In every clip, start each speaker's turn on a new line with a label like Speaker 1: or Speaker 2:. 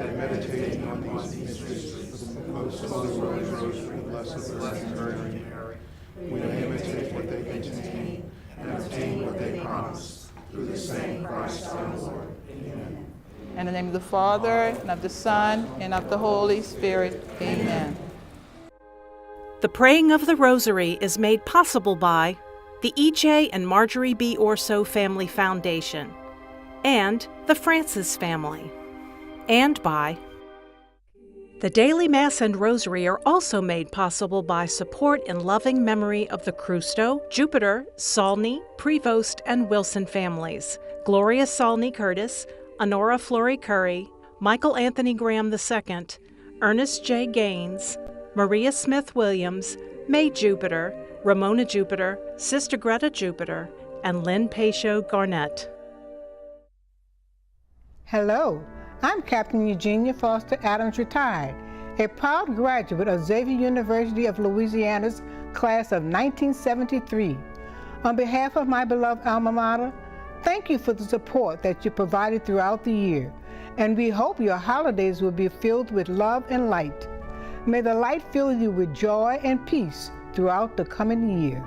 Speaker 1: that meditating on these mysteries of the most holy rosary of the Blessed Virgin Mary, we may imitate what they contain and obtain what they promise. Through the same Christ our Lord. Amen.
Speaker 2: In the name of the Father, and of the Son, and of the Holy Spirit. Amen.
Speaker 3: The praying of the Rosary is made possible by the E.J. and Marjorie B. Orso Family Foundation and the Francis family, and by the Daily Mass and Rosary are also made possible by support in loving memory of the Crusto, Jupiter, Saulney, Prevost, and Wilson families, Gloria Saulney Curtis, Honora Flory Curry, Michael Anthony Graham II, Ernest J. Gaines, Maria Smith Williams, May Jupiter, Ramona Jupiter, Sister Greta Jupiter, and Lynn Pacho Garnett.
Speaker 4: Hello, I'm Captain Eugenia Foster Adams, retired, a proud graduate of Xavier University of Louisiana's class of 1973. On behalf of my beloved alma mater, thank you for the support that you provided throughout the year, and we hope your holidays will be filled with love and light. May the light fill you with joy and peace throughout the coming year.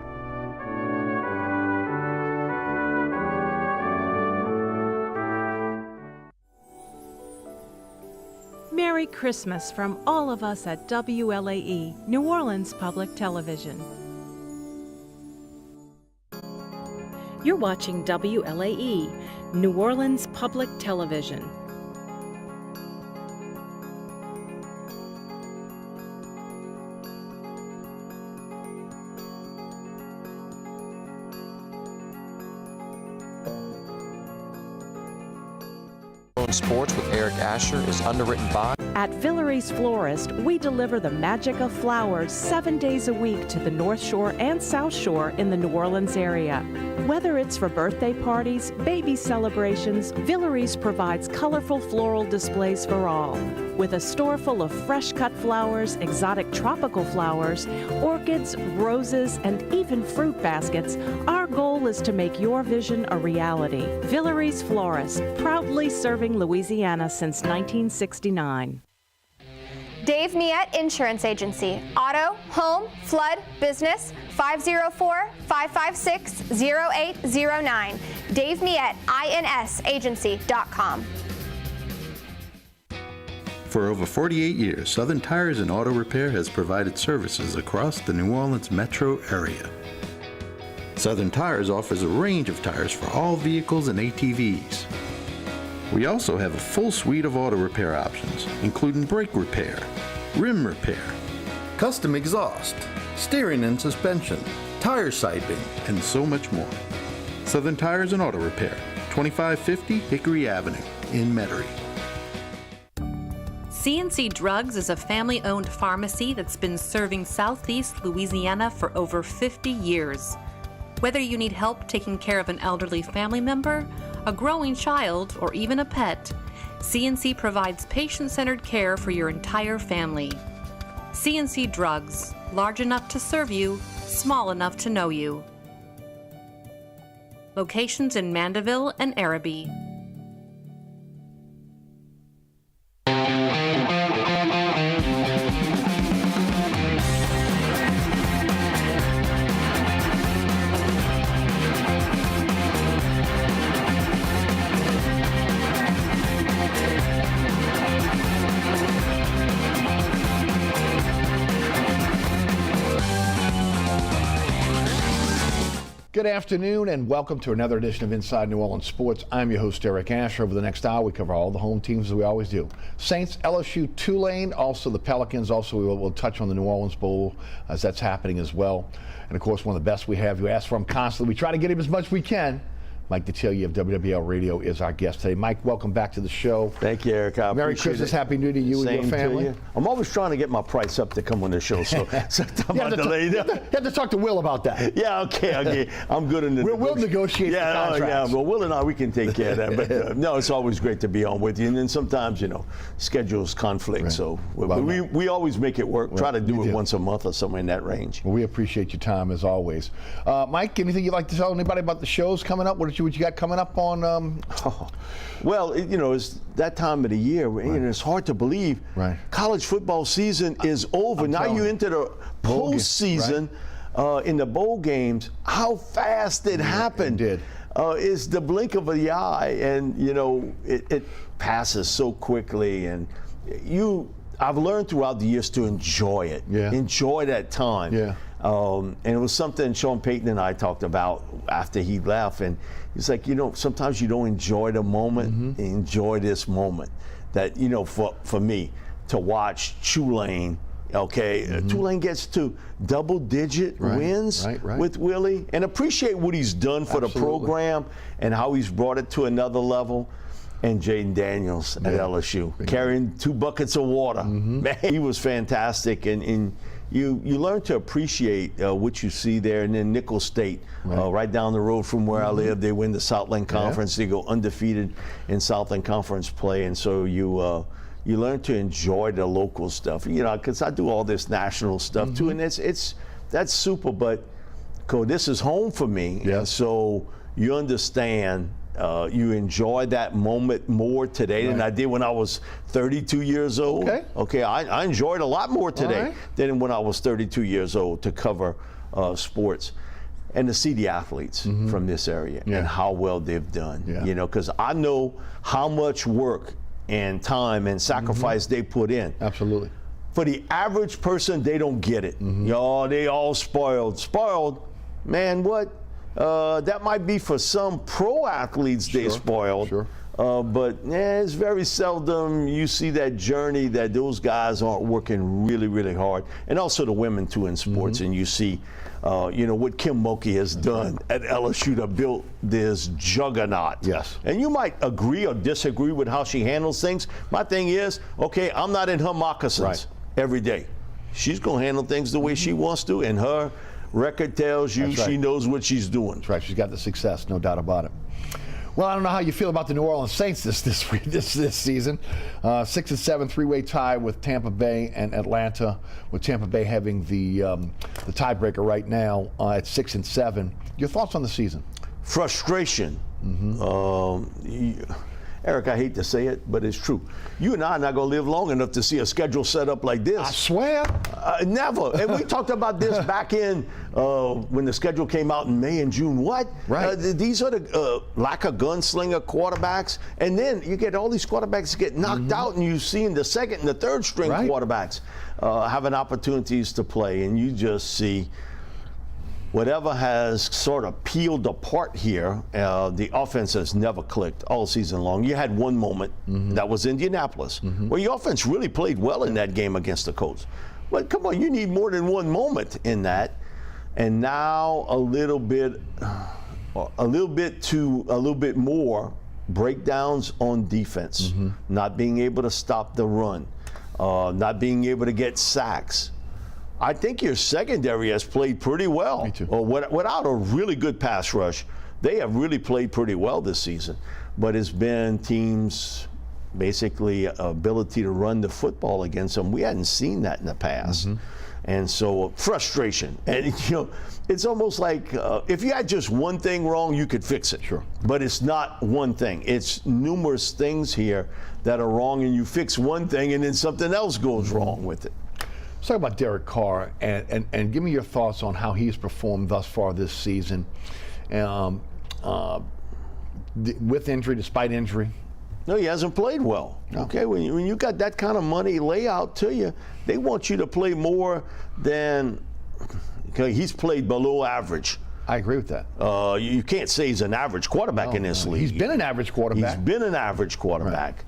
Speaker 3: Merry Christmas from all of us at WLAE, New Orleans Public Television. You're watching WLAE, New Orleans Public Television.
Speaker 5: Sports with Eric Asher is underwritten by.
Speaker 3: At Villeries Florist, we deliver the magic of flowers 7 days a week to the North Shore and South Shore in the New Orleans area. Whether it's for birthday parties, baby celebrations, Villeries provides colorful floral displays for all. With a store full of fresh-cut flowers, exotic tropical flowers, orchids, roses, and even fruit baskets, our goal is to make your vision a reality. Villeries Florist, proudly serving Louisiana since 1969.
Speaker 6: Dave Miette Insurance Agency. Auto, home, flood, business, 504-556-0809. Dave Miette, INSagency.com.
Speaker 7: For over 48 years, Southern Tires and Auto Repair has provided services across the New Orleans metro area. Southern Tires offers a range of tires for all vehicles and ATVs. We also have a full suite of auto repair options, including brake repair, rim repair, custom exhaust, steering and suspension, tire siping, and so much more. Southern Tires and Auto Repair, 2550 Hickory Avenue in Metairie.
Speaker 8: CNC Drugs is a family-owned pharmacy that's been serving Southeast Louisiana for over 50 years. Whether you need help taking care of an elderly family member, a growing child, or even a pet, CNC provides patient-centered care for your entire family. CNC Drugs, large enough to serve you, small enough to know you. Locations in Mandeville and Araby.
Speaker 9: Good afternoon and welcome to another edition of Inside New Orleans Sports. I'm your host, Eric Asher. Over the next hour, we cover all the home teams as we always do. Saints, LSU, Tulane, also the Pelicans. Also, we'll touch on the New Orleans Bowl as that's happening as well. And, of course, one of the best we have. You ask for him constantly. We try to get him as much as we can. Mike Detillier of WWL Radio is our guest today. Mike, welcome back to the show.
Speaker 10: Thank you, Eric.
Speaker 9: Merry Christmas, Happy New Year to you and your family.
Speaker 10: You. I'm always trying to get my price up to come on the show, so
Speaker 9: you have to talk to Will about that.
Speaker 10: Yeah, okay. I'm good in the
Speaker 9: We'll negotiate the contracts.
Speaker 10: Well, Will and I, we can take care of that. But no, it's always great to be on with you. And then sometimes, schedules conflict. Right. So we always make it work. Try to do it once a month or somewhere in that range.
Speaker 9: Well, we appreciate your time as always. Mike, anything you'd like to tell anybody about the shows coming up? What did see what you got coming up on.
Speaker 10: Well, it's that time of the year, and it's hard to believe.
Speaker 9: Right.
Speaker 10: College football season is over. Now you enter the postseason in the bowl games. How fast it happened.
Speaker 9: It did.
Speaker 10: It's the blink of the eye, and it passes so quickly. And I've learned throughout the years to enjoy it.
Speaker 9: Yeah. Enjoy
Speaker 10: that time.
Speaker 9: Yeah.
Speaker 10: And it was something Sean Payton and I talked about after he left. And he's like, sometimes you don't enjoy the moment. Enjoy this moment. That, for me, to watch Tulane, Tulane gets to double-digit wins with Willie, and appreciate what he's done for the program and how he's brought it to another level. And Jaden Daniels at LSU, carrying 2 buckets of water. Man, he was fantastic. And you learn to appreciate what you see there. And then Nicholls State, right down the road from where I live, they win the Southland Conference. They go undefeated in Southland Conference play. And so you learn to enjoy the local stuff. Because I do all this national stuff too, and that's super. But this is home for me. And so you understand. You enjoy that moment more today than I did when I was 32 years old. I enjoyed a lot more today than when I was 32 years old to cover sports and to see the athletes from this area and how well they've done. Because I know how much work and time and sacrifice they put in.
Speaker 9: Absolutely.
Speaker 10: For the average person, they don't get it. They all spoiled. Spoiled, man, what? That might be for some pro athletes they spoiled. But it's very seldom you see that journey that those guys aren't working really, really hard. And also the women, too, in sports. And you see, what Kim Mulkey has done at LSU to build this juggernaut.
Speaker 9: Yes.
Speaker 10: And you might agree or disagree with how she handles things. My thing is, I'm not in her moccasins every day. She's going to handle things the way she wants to, and her record tells you she knows what she's doing.
Speaker 9: That's right. She's got the success, no doubt about it. Well, I don't know how you feel about the New Orleans Saints this season. 6-7 three-way tie with Tampa Bay and Atlanta, with Tampa Bay having the tiebreaker right now at 6-7. Your thoughts on the season?
Speaker 10: Frustration. Eric, I hate to say it, but it's true. You and I are not going to live long enough to see a schedule set up like this.
Speaker 9: I swear.
Speaker 10: Never. And we talked about this back in when the schedule came out in May and June. What?
Speaker 9: Right.
Speaker 10: These are the lack of gunslinger quarterbacks. And then you get all these quarterbacks get knocked out, and you see in the second and the third string quarterbacks having opportunities to play. And you just see whatever has sort of peeled apart here, the offense has never clicked all season long. You had one moment, that was Indianapolis, where your offense really played well in that game against the Colts. But come on, you need more than one moment in that. And now a little bit more breakdowns on defense, not being able to stop the run, not being able to get sacks. I think your secondary has played pretty well.
Speaker 9: Me too.
Speaker 10: Without a really good pass rush, they have really played pretty well this season. But it's been teams' basically ability to run the football against them. We hadn't seen that in the past. And so frustration. And, it's almost like if you had just one thing wrong, you could fix it.
Speaker 9: Sure.
Speaker 10: But it's not one thing. It's numerous things here that are wrong, and you fix one thing and then something else goes wrong with it.
Speaker 9: Let's talk about Derek Carr and give me your thoughts on how he's performed thus far this season, with injury, despite injury.
Speaker 10: No, he hasn't played well.
Speaker 9: No.
Speaker 10: Okay, when you got that kind of money lay out to you, they want you to play more than. Okay, he's played below average.
Speaker 9: I agree with that.
Speaker 10: You can't say he's an average quarterback in this league.
Speaker 9: He's been an average quarterback.
Speaker 10: He's been an average quarterback.
Speaker 9: Right.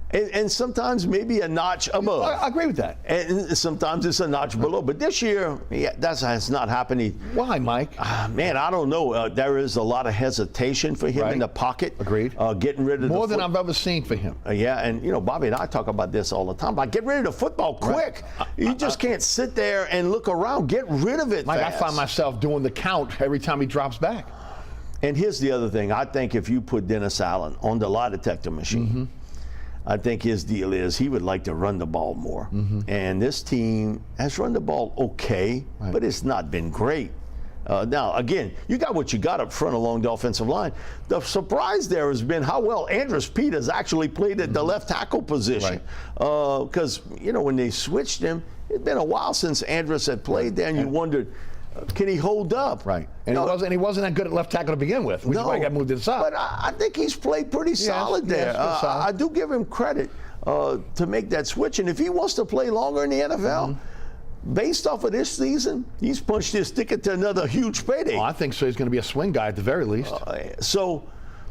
Speaker 10: And sometimes maybe a notch above.
Speaker 9: I agree with that.
Speaker 10: And sometimes it's a notch below. But this year, that has not happened.
Speaker 9: Why, Mike?
Speaker 10: Man, I don't know. There is a lot of hesitation for him in the pocket.
Speaker 9: Agreed.
Speaker 10: Getting rid of
Speaker 9: more than I've ever seen for him.
Speaker 10: Yeah, and Bobby and I talk about this all the time. But get rid of the football quick. You just can't sit there and look around. Get rid of it
Speaker 9: Mike,
Speaker 10: fast.
Speaker 9: I find myself doing the count every time he drops back.
Speaker 10: And here's the other thing. I think if you put Dennis Allen on the lie detector machine, I think his deal is he would like to run the ball more. And this team has run the ball okay, but it's not been great. Now, again, you got what you got up front along the offensive line. The surprise there has been how well Andrus Peters actually played at the left tackle position. Because, you know, when they switched him, it's been a while since Andrus had played there, and you wondered, can he hold up?
Speaker 9: Right. And he wasn't that good at left tackle to begin with, which is why he got moved inside.
Speaker 10: But I think he's played pretty solid there.
Speaker 9: Solid.
Speaker 10: I do give him credit to make that switch. And if he wants to play longer in the NFL, based off of this season, he's punched his ticket to another huge payday.
Speaker 9: Oh, I think so. He's going to be a swing guy at the very least.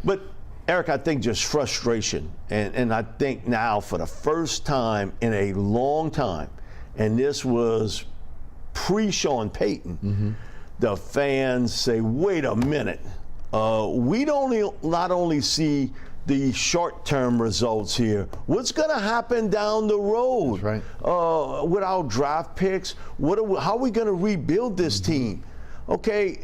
Speaker 10: But Eric, I think just frustration. And I think now for the first time in a long time, and this was pre-Sean Payton, the fans say, wait a minute, we don't not only see the short-term results here, what's going to happen down the road?
Speaker 9: That's right.
Speaker 10: With our draft picks, how are we going to rebuild this team? Okay.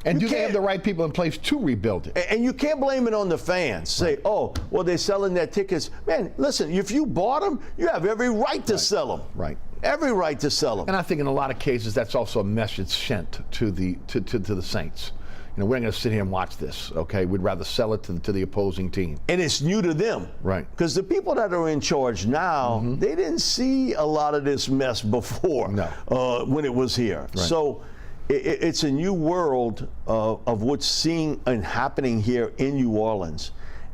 Speaker 9: And do they have the right people in place to rebuild it?
Speaker 10: And you can't blame it on the fans. Say, oh, well, they're selling their tickets. Man, listen, if you bought them, you have every right to sell them.
Speaker 9: Right.
Speaker 10: Every right to sell them.
Speaker 9: And I think in a lot of cases that's also a message sent to the Saints. You know, we're not going to sit here and watch this, okay? We'd rather sell it to the opposing team.
Speaker 10: And it's new to them.
Speaker 9: Right.
Speaker 10: Because the people that are in charge now, they didn't see a lot of this mess before when it was here.
Speaker 9: Right.
Speaker 10: So it's a new world of what's seeing and happening here in New Orleans,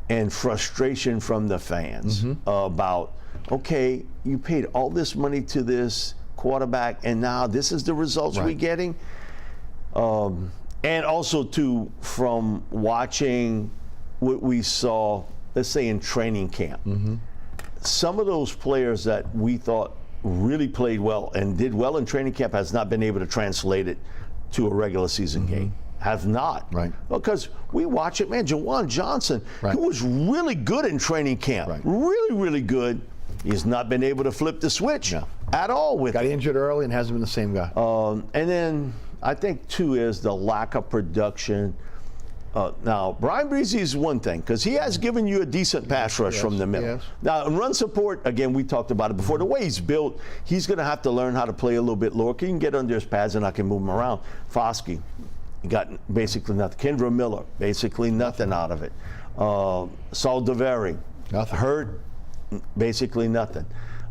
Speaker 10: and frustration from the fans about, okay, you paid all this money to this quarterback, and now this is the results we're getting. And also, too, from watching what we saw, let's say, in training camp, some of those players that we thought really played well and did well in training camp has not been able to translate it to a regular season game. Have not.
Speaker 9: Right.
Speaker 10: Because we watch it, man, Jawan Johnson, he was really good in training camp.
Speaker 9: Right.
Speaker 10: Really, really good. He's not been able to flip the switch at all with
Speaker 9: Got injured early and hasn't been the same guy.
Speaker 10: And then I think, too, is the lack of production. Now, Brian Breezy is one thing, because he has given you a decent pass rush from the middle. Now, in run support, again, we talked about it before. The way he's built, he's going to have to learn how to play a little bit lower. He can get under his pads and I can move him around. Foskey, got basically nothing. Kendra Miller, basically nothing out of it. Saul DeVary, hurt, basically nothing.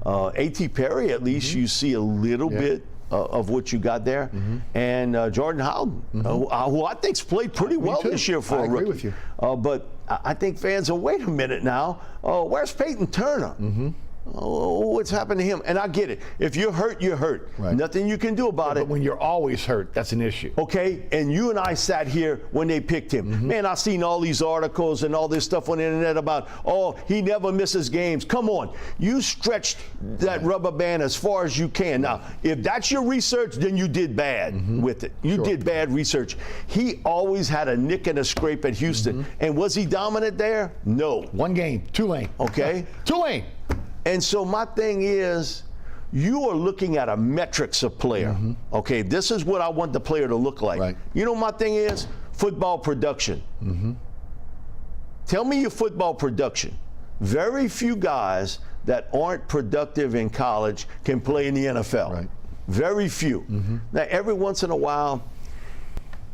Speaker 10: A.T. Perry, at least you see a little bit of what you got there. And Jordan Howden, who I think's played pretty well this year for a rookie.
Speaker 9: I agree with you.
Speaker 10: But I think fans are, wait a minute now, where's Peyton Turner? What's happened to him? And I get it. If you're hurt, you're hurt.
Speaker 9: Right.
Speaker 10: Nothing you can do about it.
Speaker 9: But when you're always hurt, that's an issue.
Speaker 10: Okay, and you and I sat here when they picked him. Man, I've seen all these articles and all this stuff on the internet about, oh, he never misses games. Come on, you stretched that rubber band as far as you can. Now, if that's your research, then you did bad with it. You did bad research. He always had a nick and a scrape at Houston. And was he dominant there? No.
Speaker 9: One game, Tulane.
Speaker 10: Okay.
Speaker 9: Tulane.
Speaker 10: And so my thing is, you are looking at a metrics of player. Okay, this is what I want the player to look like.
Speaker 9: Right.
Speaker 10: You know, my thing is football production. Tell me your football production. Very few guys that aren't productive in college can play in the NFL.
Speaker 9: Right.
Speaker 10: Very few. Now, every once in a while,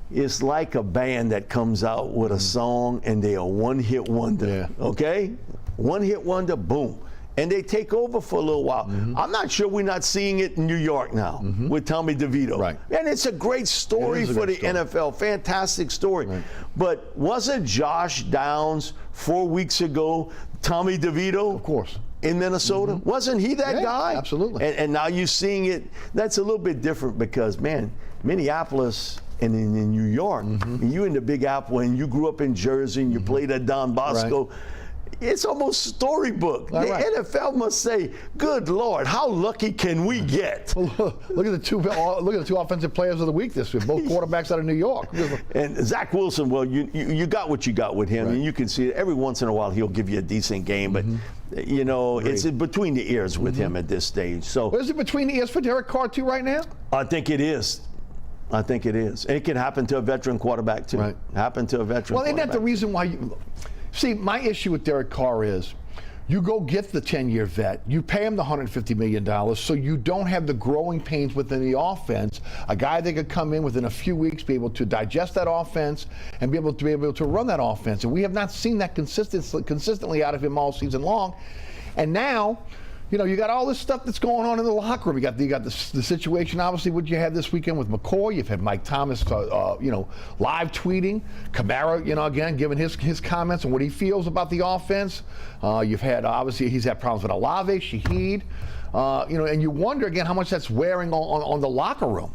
Speaker 10: it's like a band that comes out with a song and they are one-hit wonder. Okay? One-hit wonder, boom. And they take over for a little while. I'm not sure we're not seeing it in New York now with Tommy DeVito.
Speaker 9: Right.
Speaker 10: And it's a great story for the NFL. Fantastic story. Right. But wasn't Josh Downs 4 weeks ago Tommy DeVito?
Speaker 9: Of course.
Speaker 10: In Minnesota? Wasn't he that guy?
Speaker 9: Absolutely.
Speaker 10: And now you're seeing it. That's a little bit different because, man, Minneapolis and in New York, and you in the Big Apple, and you grew up in Jersey, and you played at Don Bosco.
Speaker 9: Right.
Speaker 10: It's almost storybook. The NFL must say, "Good Lord, how lucky can we get?"
Speaker 9: Well, look at the two offensive players of the week this week, both quarterbacks out of New York.
Speaker 10: And Zach Wilson, well, you got what you got with him, and you can see it. Every once in a while he'll give you a decent game, but you know it's between the ears with him at this stage. So
Speaker 9: is it between the ears for Derek Carr too right now?
Speaker 10: I think it is. I think it is. It can happen to a veteran quarterback too. Happen to a veteran.
Speaker 9: Well, isn't that the reason why you? See, my issue with Derek Carr is You go get the 10-year vet. You pay him the $150 million so you don't have the growing pains within the offense. A guy that could come in within a few weeks, be able to digest that offense and be able to run that offense. And we have not seen that consistently out of him all season long. And now, you know, you got all this stuff that's going on in the locker room. You got the situation, obviously, what you had this weekend with McCoy. You've had Mike Thomas, you know, live tweeting. Kamara, you know, again, giving his comments on what he feels about the offense. You've had, obviously, he's had problems with Olave, Shaheed. You know, and you wonder, again, how much that's wearing on the locker room.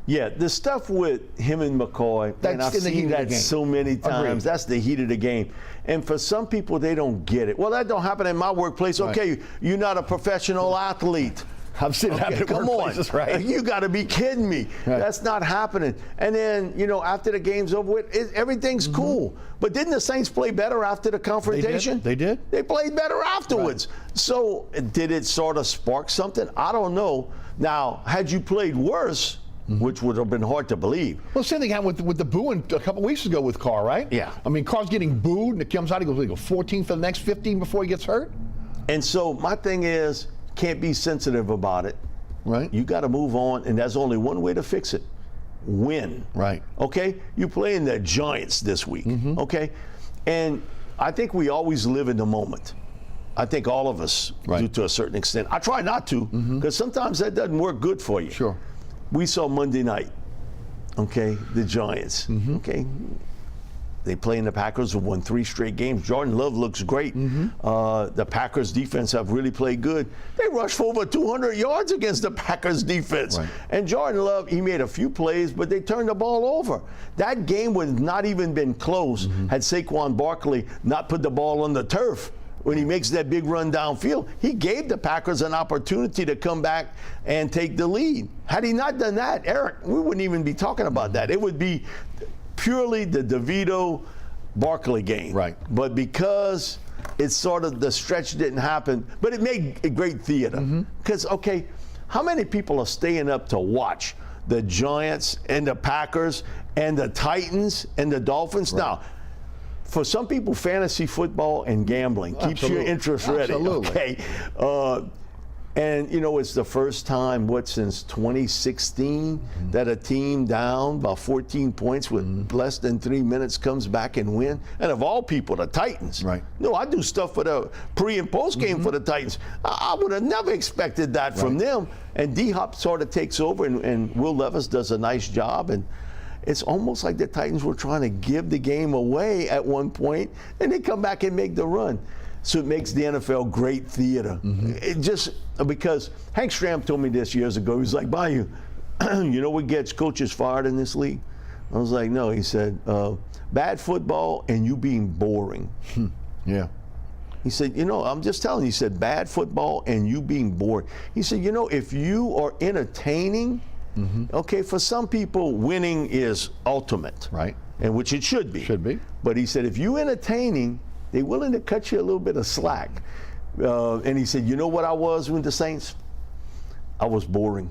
Speaker 10: Yeah, the stuff with him and McCoy, and I've seen that so many times. Agreed. That's the heat of the game. And for some people, they don't get it. Well, that don't happen in my workplace. Okay, you're not a professional athlete.
Speaker 9: I've seen it happen in workplaces, right?
Speaker 10: You got to be kidding me. Right. That's not happening. And then, you know, after the game's over with, everything's cool. But didn't the Saints play better after the confrontation?
Speaker 9: They did.
Speaker 10: They played better afterwards. Right. So did it sort of spark something? I don't know. Now, had you played worse, which would have been hard to believe.
Speaker 9: Well, same thing happened with the booing a couple weeks ago with Carr, right?
Speaker 10: Yeah.
Speaker 9: I mean, Carr's getting booed, and it comes out, he goes 14 for the next 15 before he gets hurt.
Speaker 10: And so my thing is, can't be sensitive about it.
Speaker 9: Right.
Speaker 10: You got to move on, and there's only one way to fix it. Win.
Speaker 9: Right.
Speaker 10: Okay? You playing the Giants this week. Okay? And I think we always live in the moment. I think all of us do to a certain extent. I try not to, because sometimes that doesn't work good for you.
Speaker 9: Sure.
Speaker 10: We saw Monday night, okay, the Giants, okay. They play in the Packers, have won 3 straight games. Jordan Love looks great. The Packers defense have really played good. They rushed for over 200 yards against the Packers defense. Right. And Jordan Love, he made a few plays, but they turned the ball over. That game would not even been close had Saquon Barkley not put the ball on the turf. When he makes that big run downfield, he gave the Packers an opportunity to come back and take the lead. Had he not done that, Eric, we wouldn't even be talking about that. It would be purely the DeVito-Barkley game.
Speaker 9: Right.
Speaker 10: But because it's sort of the stretch didn't happen, but it made a great theater. Because, okay, how many people are staying up to watch the Giants and the Packers and the Titans and the Dolphins? Right. Now, for some people, fantasy football and gambling keeps your interest ready. Okay. And, you know, it's the first time, since 2016 that a team down by 14 points with less than 3 minutes comes back and win. And of all people, the Titans. Right. No, I do stuff for the pre and post game for the Titans. I would have never expected that from them. And D-Hop sort of takes over, and Will Levis does a nice job. And it's almost like the Titans were trying to give the game away at one point, and they come back and make the run. So it makes the NFL great theater. It just, because Hank Stram told me this years ago. He was like, Bayou, you know what gets coaches fired in this league? I was like, no. He said, bad football and you being boring.
Speaker 9: Yeah.
Speaker 10: He said, you know, I'm just telling you, he said, bad football and you being boring. He said, you know, if you are entertaining, okay, for some people, winning is ultimate.
Speaker 9: Right.
Speaker 10: And which it should be.
Speaker 9: Should be.
Speaker 10: But he said, if you entertaining, they're willing to cut you a little bit of slack. And he said, you know what I was with the Saints? I was boring.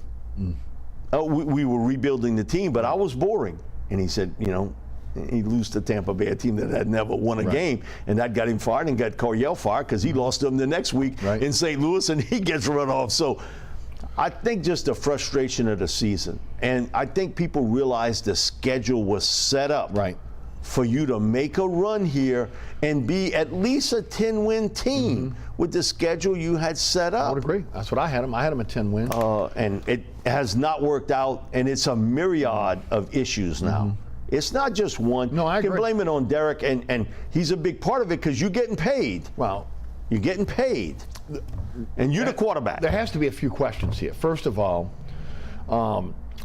Speaker 10: We were rebuilding the team, but I was boring. And he said, you know, he lose to Tampa Bay, a team that had never won a game, and that got him fired and got Coryell fired because he lost them the next week in St. Louis, and he gets run off. So I think just the frustration of the season. And I think people realize the schedule was set up for you to make a run here and be at least a 10-win team with the schedule you had set up.
Speaker 9: I would agree. That's what I had them. I had them at 10 wins.
Speaker 10: And it has not worked out, and it's a myriad of issues now. It's not just one.
Speaker 9: No, I agree.
Speaker 10: You can blame it on Derek, and he's a big part of it because you're getting paid.
Speaker 9: Well,
Speaker 10: you're getting paid. And you're the quarterback.
Speaker 9: There has to be a few questions here. First of all,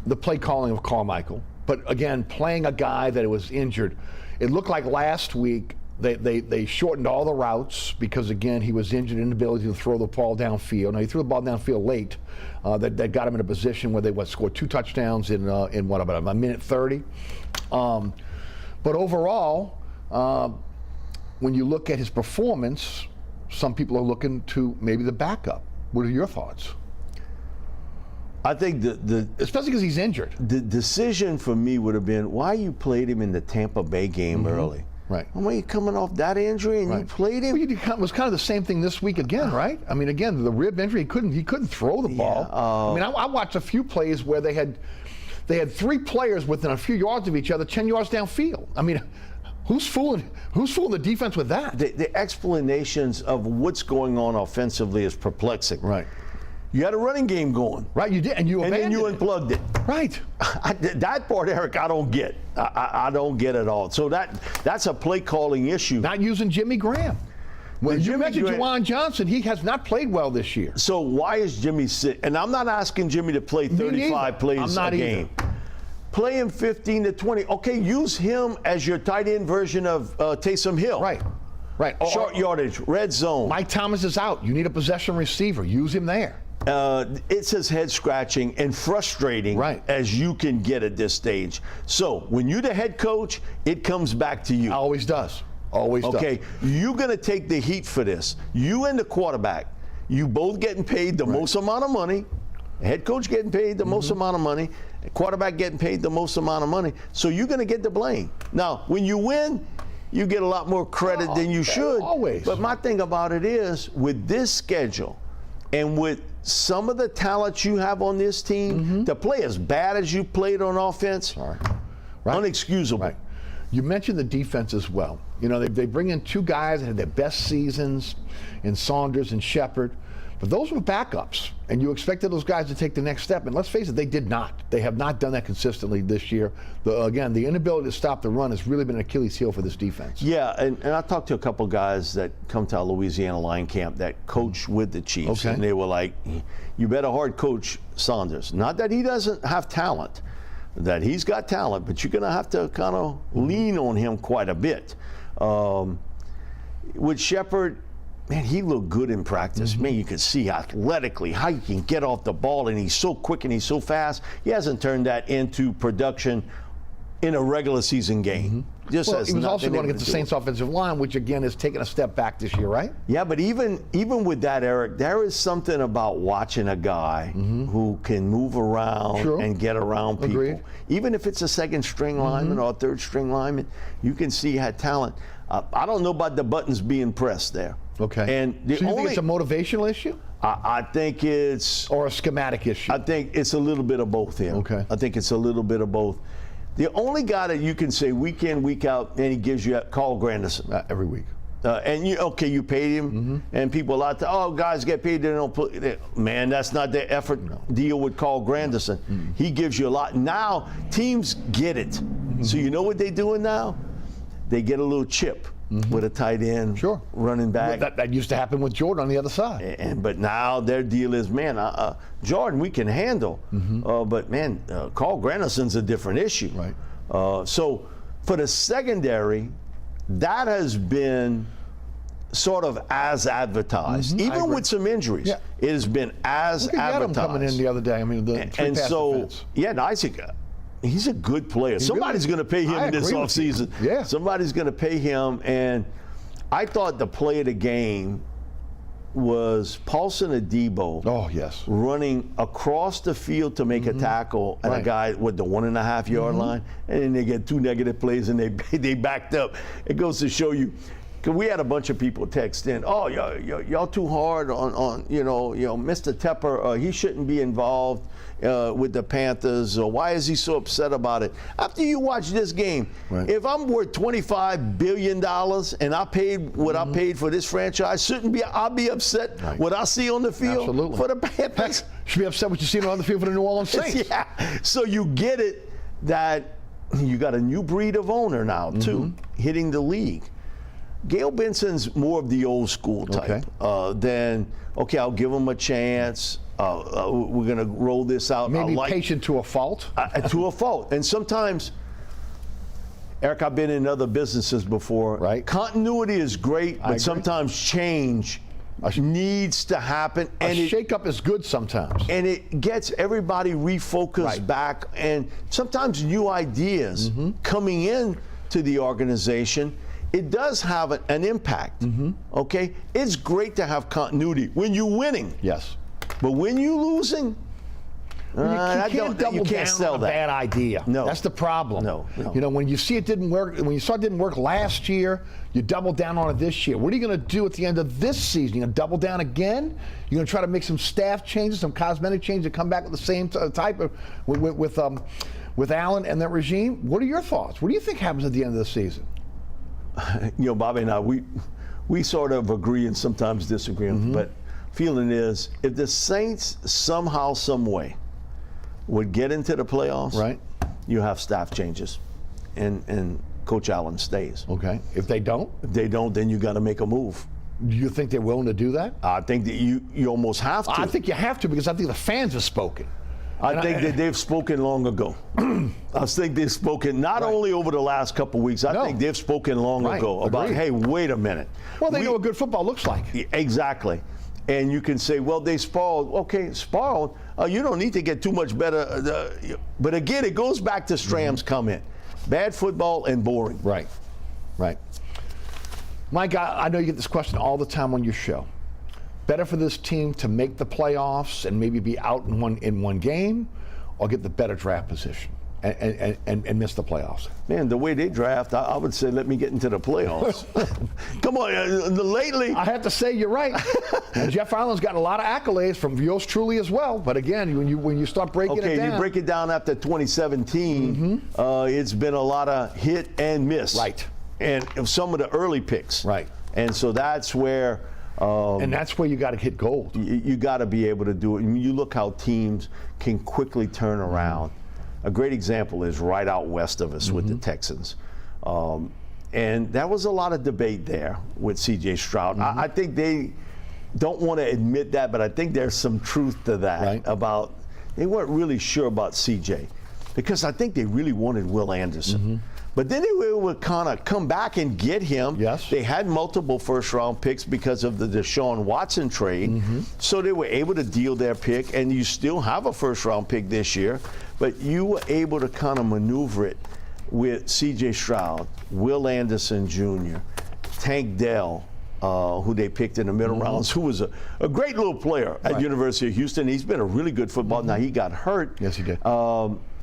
Speaker 9: the play calling of Carmichael. But again, playing a guy that was injured. It looked like last week they shortened all the routes because, again, he was injured, inability to throw the ball downfield. Now, he threw the ball downfield late. That got him in a position where they scored 2 touchdowns in what, about a minute 30? But overall, when you look at his performance, some people are looking to maybe the backup. What are your thoughts?
Speaker 10: I think
Speaker 9: especially because he's injured.
Speaker 10: The decision for me would have been why you played him in the Tampa Bay game early.
Speaker 9: Right.
Speaker 10: I mean, you're coming off that injury and you played him.
Speaker 9: Well, it was kind of the same thing this week again, right? I mean, again, the rib injury, he couldn't throw the ball. I mean, I watched a few plays where they had 3 players within a few yards of each other, 10 yards downfield. I mean, who's fooling the defense with that?
Speaker 10: The explanations of what's going on offensively is perplexing.
Speaker 9: Right.
Speaker 10: You had a running game going.
Speaker 9: Right, you did, and you abandoned
Speaker 10: and then you unplugged it.
Speaker 9: Right.
Speaker 10: That part, Eric, I don't get. I don't get at all. So that's a play calling issue.
Speaker 9: Not using Jimmy Graham. Well, you mentioned Juwan Johnson. He has not played well this year.
Speaker 10: So why is Jimmy sick? And I'm not asking Jimmy to play 35 plays a game. Play him 15 to 20. Okay, use him as your tight end version of Taysom Hill.
Speaker 9: Right. Right.
Speaker 10: Short yardage, red zone.
Speaker 9: Mike Thomas is out. You need a possession receiver. Use him there.
Speaker 10: It's as head scratching and frustrating as you can get at this stage. So when you're the head coach, it comes back to you.
Speaker 9: Always does. Always does.
Speaker 10: Okay, you're going to take the heat for this. You and the quarterback, you both getting paid the most amount of money. Head coach getting paid the most amount of money. Quarterback getting paid the most amount of money. So you're going to get the blame. Now, when you win, you get a lot more credit than you should.
Speaker 9: Always.
Speaker 10: But my thing about it is, with this schedule and with some of the talent you have on this team, to play as bad as you played on offense, unexcusable.
Speaker 9: Right. You mentioned the defense as well. You know, they bring in 2 guys that had their best seasons in Saunders and Shepard, but those were backups, and you expected those guys to take the next step. And let's face it, they did not. They have not done that consistently this year. Again, the inability to stop the run has really been an Achilles heel for this defense.
Speaker 10: Yeah, and I talked to a couple guys that come to our Louisiana line camp that coach with the Chiefs, and they were like, you better hard coach Saunders. Not that he doesn't have talent, that he's got talent, but you're going to have to kind of lean on him quite a bit. With Shepard, man, he looked good in practice. Man, you could see athletically how he can get off the ball, and he's so quick and he's so fast. He hasn't turned that into production in a regular season game.
Speaker 9: He was also going against the Saints offensive line, which again has taken a step back this year, right?
Speaker 10: Yeah, but even with that, Eric, there is something about watching a guy who can move around and get around people.
Speaker 9: Agreed.
Speaker 10: Even if it's a second string lineman or a third string lineman, you can see he had talent. I don't know about the buttons being pressed there.
Speaker 9: Okay.
Speaker 10: And
Speaker 9: so you think it's a motivational issue?
Speaker 10: I think it's...
Speaker 9: Or a schematic issue?
Speaker 10: I think it's a little bit of both here.
Speaker 9: Okay.
Speaker 10: I think it's a little bit of both. The only guy that you can say week in, week out, and he gives you Carl Granderson.
Speaker 9: Every week.
Speaker 10: And you paid him, and people out there, guys get paid, they don't play. Man, that's not their effort deal with Carl Granderson. He gives you a lot. Now, teams get it. So you know what they're doing now? They get a little chip with a tight end, running back.
Speaker 9: That used to happen with Jordan on the other side.
Speaker 10: But now their deal is, man, Jordan we can handle, but man, Carl Granderson's a different issue.
Speaker 9: Right.
Speaker 10: So for the secondary, that has been sort of as advertised, even with some injuries.
Speaker 9: Yeah.
Speaker 10: It has been as
Speaker 9: Look at
Speaker 10: advertised.
Speaker 9: Adam coming in the other day. I mean,
Speaker 10: and so Isaac. He's a good player. Somebody's going to pay him this offseason.
Speaker 9: Yeah.
Speaker 10: Somebody's going to pay him. And I thought the play of the game was Paulson Adebo.
Speaker 9: Oh, yes.
Speaker 10: Running across the field to make a tackle at a guy with the 1.5 yard line. And then they get 2 negative plays and they backed up. It goes to show you. Because we had a bunch of people text in, y'all too hard on Mr. Tepper. He shouldn't be involved with the Panthers. Or why is he so upset about it? After you watch this game, if I'm worth $25 billion and I paid what I paid for this franchise, I'll be upset what I see on the field for the Panthers.
Speaker 9: Should be upset what you see on the field for the New Orleans Saints.
Speaker 10: Yeah. So you get it that you got a new breed of owner now, too, hitting the league. Gail Benson's more of the old school type than, I'll give him a chance. We're going to roll this out.
Speaker 9: Maybe patient to a fault.
Speaker 10: To a fault. And sometimes, Eric, I've been in other businesses before.
Speaker 9: Right.
Speaker 10: Continuity is great, but sometimes change needs to happen.
Speaker 9: And a shake-up is good sometimes.
Speaker 10: And it gets everybody refocused back. And sometimes new ideas coming in to the organization, it does have an impact, okay? It's great to have continuity when you're winning.
Speaker 9: Yes.
Speaker 10: But when you're losing,
Speaker 9: You can't double down
Speaker 10: sell
Speaker 9: on a
Speaker 10: that.
Speaker 9: bad idea.
Speaker 10: No.
Speaker 9: That's the problem.
Speaker 10: No.
Speaker 9: You know, when you see it didn't work, when you saw it didn't work last year, you double down on it this year. What are you going to do at the end of this season? You going to double down again? You're going to try to make some staff changes, some cosmetic changes, and come back with the same type of with Allen and that regime? What are your thoughts? What do you think happens at the end of the season?
Speaker 10: You know, Bobby and I, we sort of agree and sometimes disagree, but feeling is if the Saints somehow, some way would get into the playoffs,
Speaker 9: right,
Speaker 10: you have staff changes, and Coach Allen stays.
Speaker 9: Okay. If they don't,
Speaker 10: then you got to make a move.
Speaker 9: Do you think they're willing to do that?
Speaker 10: I think that you almost have to.
Speaker 9: I think you have to because I think the fans have spoken.
Speaker 10: I think that they've spoken long ago. I think they've spoken not only over the last couple of weeks. I think they've spoken long ago about, hey, wait a minute.
Speaker 9: Well, they know what good football looks like.
Speaker 10: Exactly. And you can say, well, they spoiled. Okay, spoiled. You don't need to get too much better. But again, it goes back to Stram's comment. Bad football and boring.
Speaker 9: Right. Mike, I know you get this question all the time on your show. Better for this team to make the playoffs and maybe be out in one game, or get the better draft position and miss the playoffs?
Speaker 10: Man, the way they draft, I would say let me get into the playoffs. Come on, lately.
Speaker 9: I have to say you're right. And Jeff Ireland's gotten a lot of accolades from yours truly as well. But again, when you start breaking it down.
Speaker 10: You break it down after 2017, it's been a lot of hit and miss.
Speaker 9: Right.
Speaker 10: And some of the early picks.
Speaker 9: Right.
Speaker 10: And so that's where.
Speaker 9: And that's where you got to hit gold.
Speaker 10: You got to be able to do it. I mean, you look how teams can quickly turn around. A great example is right out west of us with the Texans. And that was a lot of debate there with C.J. Stroud. I think they don't want to admit that, but I think there's some truth to that about they weren't really sure about C.J. because I think they really wanted Will Anderson. But then they were able to kind of come back and get him.
Speaker 9: Yes.
Speaker 10: They had multiple first-round picks because of the Deshaun Watson trade. So they were able to deal their pick, and you still have a first-round pick this year. But you were able to kind of maneuver it with C.J. Stroud, Will Anderson Jr., Tank Dell, who they picked in the middle rounds, who was a great little player at University of Houston. He's been a really good football. Now, he got hurt.
Speaker 9: Yes, he did.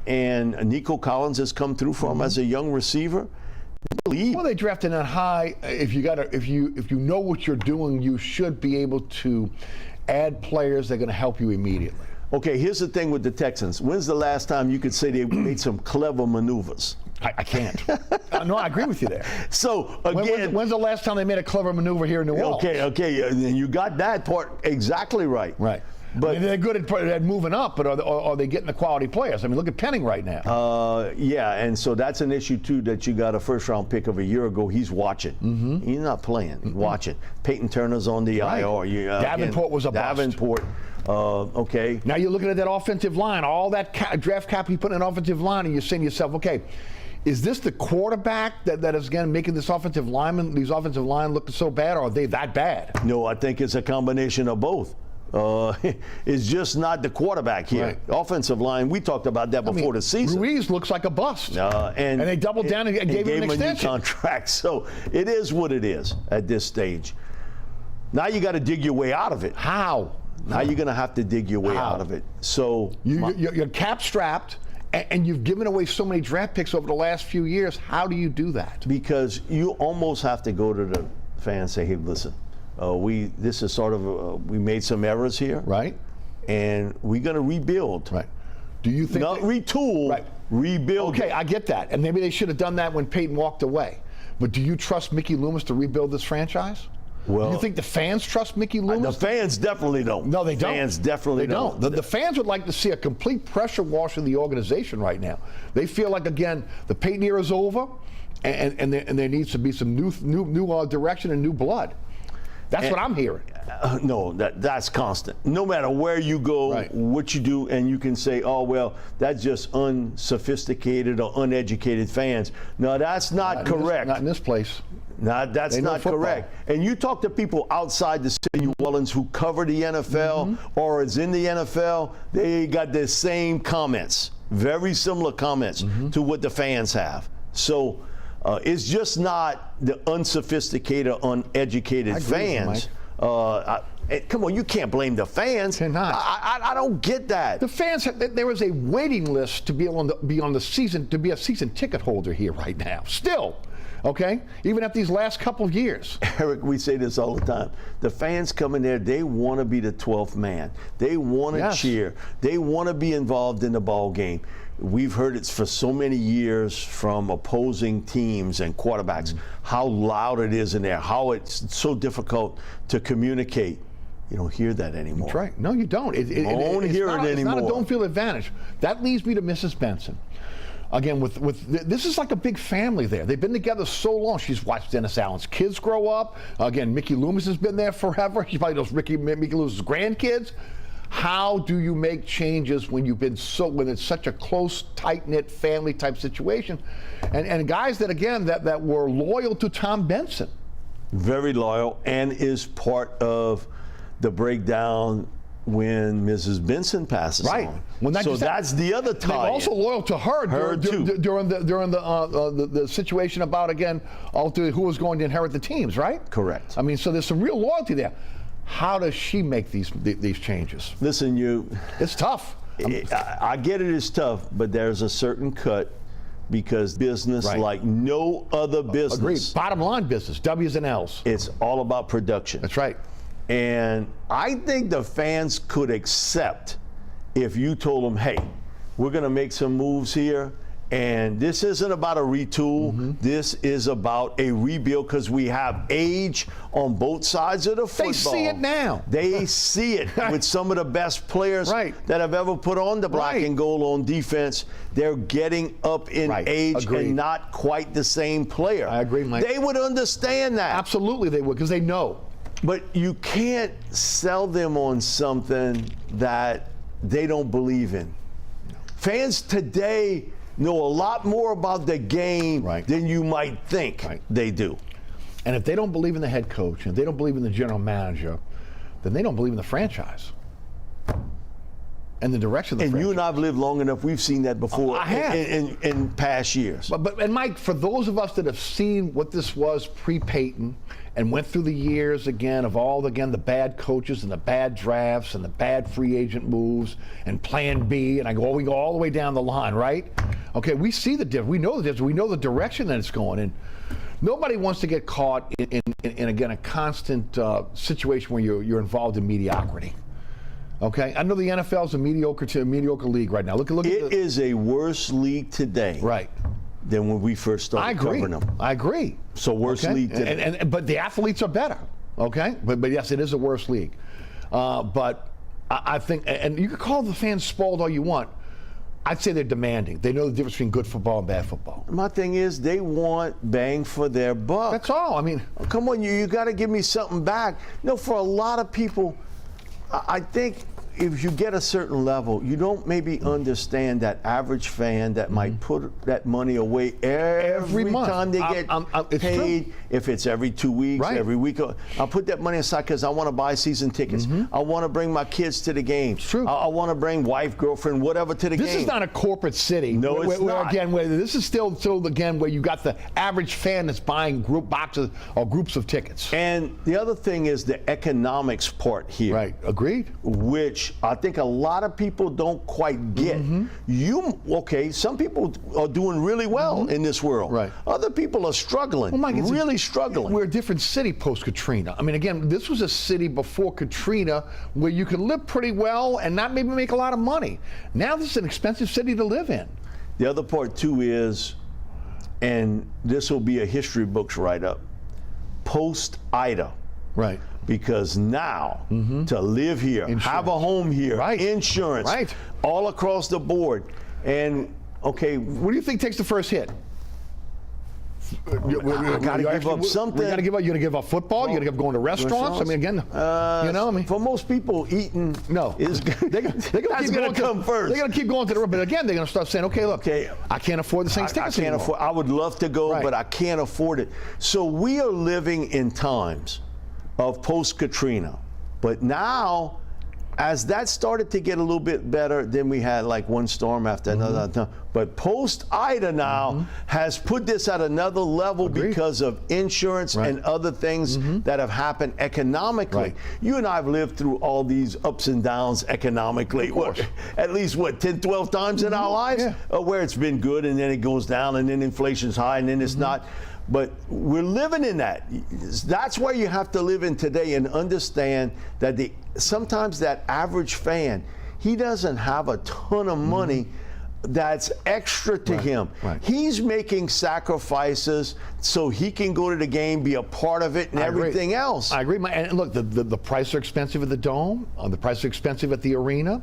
Speaker 10: And Nico Collins has come through for him as a young receiver.
Speaker 9: Well, they drafted that high. If you know what you're doing, you should be able to add players that are going to help you immediately.
Speaker 10: Okay, here's the thing with the Texans. When's the last time you could say they made some clever maneuvers?
Speaker 9: I can't. No, I agree with you there.
Speaker 10: So, again.
Speaker 9: When's the last time they made a clever maneuver here in New Orleans?
Speaker 10: Okay, and you got that part exactly right.
Speaker 9: Right. But I mean, they're good at moving up, but are they getting the quality players? I mean, look at Penning right now.
Speaker 10: Yeah, and so that's an issue, too, that you got a first-round pick of a year ago. He's watching. He's not playing. He's watching. Peyton Turner's on the IR.
Speaker 9: Davenport was a bust.
Speaker 10: Davenport. Okay.
Speaker 9: Now you're looking at that offensive line, all that draft cap you put in an offensive line, and you're saying to yourself, okay, is this the quarterback that is, again, making these offensive line look so bad, or are they that bad?
Speaker 10: No, I think it's a combination of both. It's just not the quarterback here.
Speaker 9: Right.
Speaker 10: Offensive line, we talked about that before the season.
Speaker 9: Ruiz looks like a bust.
Speaker 10: And
Speaker 9: they doubled down and gave him an extension.
Speaker 10: A new contract. So it is what it is at this stage. Now you got to dig your way out of it.
Speaker 9: How?
Speaker 10: Now you're going to have to dig your way out of it. So
Speaker 9: you're cap strapped, and you've given away so many draft picks over the last few years. How do you do that?
Speaker 10: Because you almost have to go to the fans and say, hey, listen, this is sort of we made some errors here,
Speaker 9: right?
Speaker 10: And we're going to rebuild,
Speaker 9: right? Do you think
Speaker 10: not retool, right? Rebuild?
Speaker 9: Okay, I get that, and maybe they should have done that when Peyton walked away. But do you trust Mickey Loomis to rebuild this franchise? Well, do you think the fans trust Mickey Loomis?
Speaker 10: The fans definitely don't.
Speaker 9: No, they don't.
Speaker 10: Fans definitely don't.
Speaker 9: The fans would like to see a complete pressure wash in the organization right now. They feel like, again, the Peyton era is over, and there needs to be some new direction and new blood. That's what I'm hearing.
Speaker 10: No, that's constant. No matter where you go, what you do, and you can say, oh, well, that's just unsophisticated or uneducated fans. No, that's not correct.
Speaker 9: Not in this place.
Speaker 10: No, that's not correct. And you talk to people outside the city of New Orleans who cover the NFL or is in the NFL, they got the same comments, very similar comments to what the fans have. So it's just not the unsophisticated, uneducated fans. come on, you can't blame the fans.
Speaker 9: Cannot.
Speaker 10: I don't get that.
Speaker 9: The fans, there was a waiting list to be able to be on the season, to be a season ticket holder here right now. Still, okay? Even after these last couple of years.
Speaker 10: Eric, we say this all the time. The fans come in there, they want to be the 12th man. They want to cheer. They want to be involved in the ball game. We've heard it for so many years from opposing teams and quarterbacks, how loud it is in there, how it's so difficult to communicate. You don't hear that anymore.
Speaker 9: That's right. No, you don't.
Speaker 10: Don't hear it anymore.
Speaker 9: It's not a don't feel advantage. That leads me to Mrs. Benson. Again, this is like a big family there. They've been together so long. She's watched Dennis Allen's kids grow up. Again, Mickey Loomis has been there forever. She probably knows Mickey Loomis' grandkids. How do you make changes when when it's such a close, tight-knit family type situation? And guys that were loyal to Tom Benson.
Speaker 10: Very loyal, and is part of the breakdown when Mrs. Benson passes on. So that's the other tie.
Speaker 9: They're also loyal to her during the situation about, again, ultimately who was going to inherit the teams, right?
Speaker 10: Correct.
Speaker 9: I mean, so there's some real loyalty there. How does she make these changes?
Speaker 10: Listen,
Speaker 9: it's tough.
Speaker 10: I get it, it's tough, but there's a certain cut because business like no other business.
Speaker 9: Agreed. Bottom line business, W's and L's.
Speaker 10: It's all about production.
Speaker 9: That's right.
Speaker 10: And I think the fans could accept if you told them, hey, we're going to make some moves here. And this isn't about a retool. This is about a rebuild because we have age on both sides of the football.
Speaker 9: They see it now.
Speaker 10: They see it with some of the best players that have ever put on the black and gold on defense. They're getting up in age and not quite the same player.
Speaker 9: I agree, Mike.
Speaker 10: They would understand that.
Speaker 9: Absolutely they would, because they know.
Speaker 10: But you can't sell them on something that they don't believe in. Fans today know a lot more about the game than you might think they do.
Speaker 9: And if they don't believe in the head coach, and if they don't believe in the general manager, then they don't believe in the franchise and the direction of the franchise.
Speaker 10: And you and I have lived long enough, we've seen that before.
Speaker 9: I have.
Speaker 10: In past years.
Speaker 9: And Mike, for those of us that have seen what this was pre-Peyton and went through the years again of all, the bad coaches and the bad drafts and the bad free agent moves and Plan B, and we go all the way down the line, right? Okay, we see the difference. We know the difference. We know the direction that it's going in. Nobody wants to get caught in again, a constant situation where you're involved in mediocrity. Okay, I know the NFL is a mediocre league right now. Look at
Speaker 10: it is a worse league today.
Speaker 9: Right.
Speaker 10: Than when we first started covering them.
Speaker 9: I agree.
Speaker 10: So worse league today.
Speaker 9: But the athletes are better. Okay, but yes, it is a worse league. But I think, and you can call the fans spoiled all you want. I'd say they're demanding. They know the difference between good football and bad football.
Speaker 10: My thing is, they want bang for their buck.
Speaker 9: That's all. I mean,
Speaker 10: come on, you got to give me something back. For a lot of people, I think if you get a certain level, you don't maybe understand that average fan that might put that money away every time they get paid.
Speaker 9: True.
Speaker 10: If it's every 2 weeks, every week, I'll put that money aside because I want to buy season tickets. I want to bring my kids to the games.
Speaker 9: True.
Speaker 10: I want to bring wife, girlfriend, whatever to the game.
Speaker 9: This is not a corporate city.
Speaker 10: No, it's not.
Speaker 9: This is still where you got the average fan that's buying group boxes or groups of tickets.
Speaker 10: And the other thing is the economics part here.
Speaker 9: Right. Agreed.
Speaker 10: Which I think a lot of people don't quite get. Some people are doing really well in this world.
Speaker 9: Right.
Speaker 10: Other people are struggling, really struggling.
Speaker 9: We're a different city post-Katrina. I mean, again, this was a city before Katrina where you could live pretty well and not maybe make a lot of money. Now this is an expensive city to live in.
Speaker 10: The other part, too, is, and this will be a history books write-up, post-Ida.
Speaker 9: Right.
Speaker 10: Because now, to live here, have a home here, insurance, all across the board. And, okay.
Speaker 9: What do you think takes the first hit?
Speaker 10: I got to give up something.
Speaker 9: You're going to give up football? You're going to give up going to restaurants? I mean, again,
Speaker 10: for most people, eating is
Speaker 9: going to
Speaker 10: come first.
Speaker 9: They're going to keep going to the but again, they're going to start saying, okay, look, I can't afford the Saints tickets anymore.
Speaker 10: I would love to go, but I can't afford it. So we are living in times of post-Katrina. But now, as that started to get a little bit better, then we had like one storm after another. But post-Ida now has put this at another level because of insurance and other things that have happened economically. You and I have lived through all these ups and downs economically. At least, 10, 12 times in our lives? Where it's been good and then it goes down and then inflation's high and then it's not. But we're living in that. That's where you have to live in today and understand that sometimes that average fan, he doesn't have a ton of money that's extra to him. He's making sacrifices so he can go to the game, be a part of it, and everything else.
Speaker 9: I agree. And look, the prices are expensive at the Dome. The prices are expensive at the arena.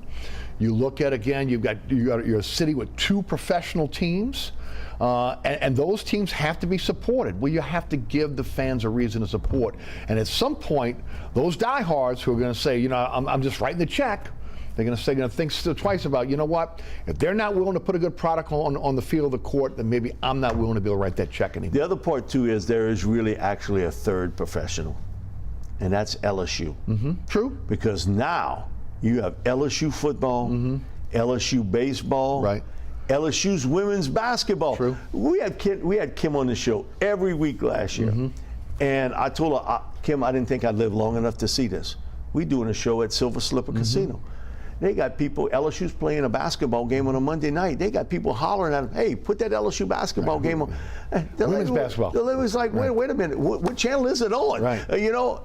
Speaker 9: You look at, again, you're a city with 2 professional teams. And those teams have to be supported. Well, you have to give the fans a reason to support. And at some point, those diehards who are going to say, I'm just writing the check, they're going to think twice about, you know what? If they're not willing to put a good product on the field of the court, then maybe I'm not willing to be able to write that check anymore.
Speaker 10: The other part, too, is there is really actually a third professional, and that's LSU.
Speaker 9: True.
Speaker 10: Because now you have LSU football, LSU baseball, LSU's women's basketball.
Speaker 9: True.
Speaker 10: We had Kim on the show every week last year, and I told her, Kim, I didn't think I'd live long enough to see this. We're doing a show at Silver Slipper Casino. They got people, LSU's playing a basketball game on a Monday night. They got people hollering at them, hey, put that LSU basketball game on.
Speaker 9: Women's basketball.
Speaker 10: The lady was like, wait a minute, what channel is it on?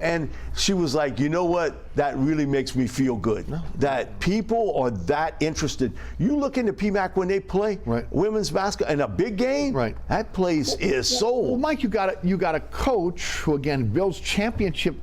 Speaker 10: And she was like, you know what? That really makes me feel good. That people are that interested. You look into PMAC when they play women's basketball in a big game, that place is sold.
Speaker 9: Well, Mike, you got a coach who, again, builds championship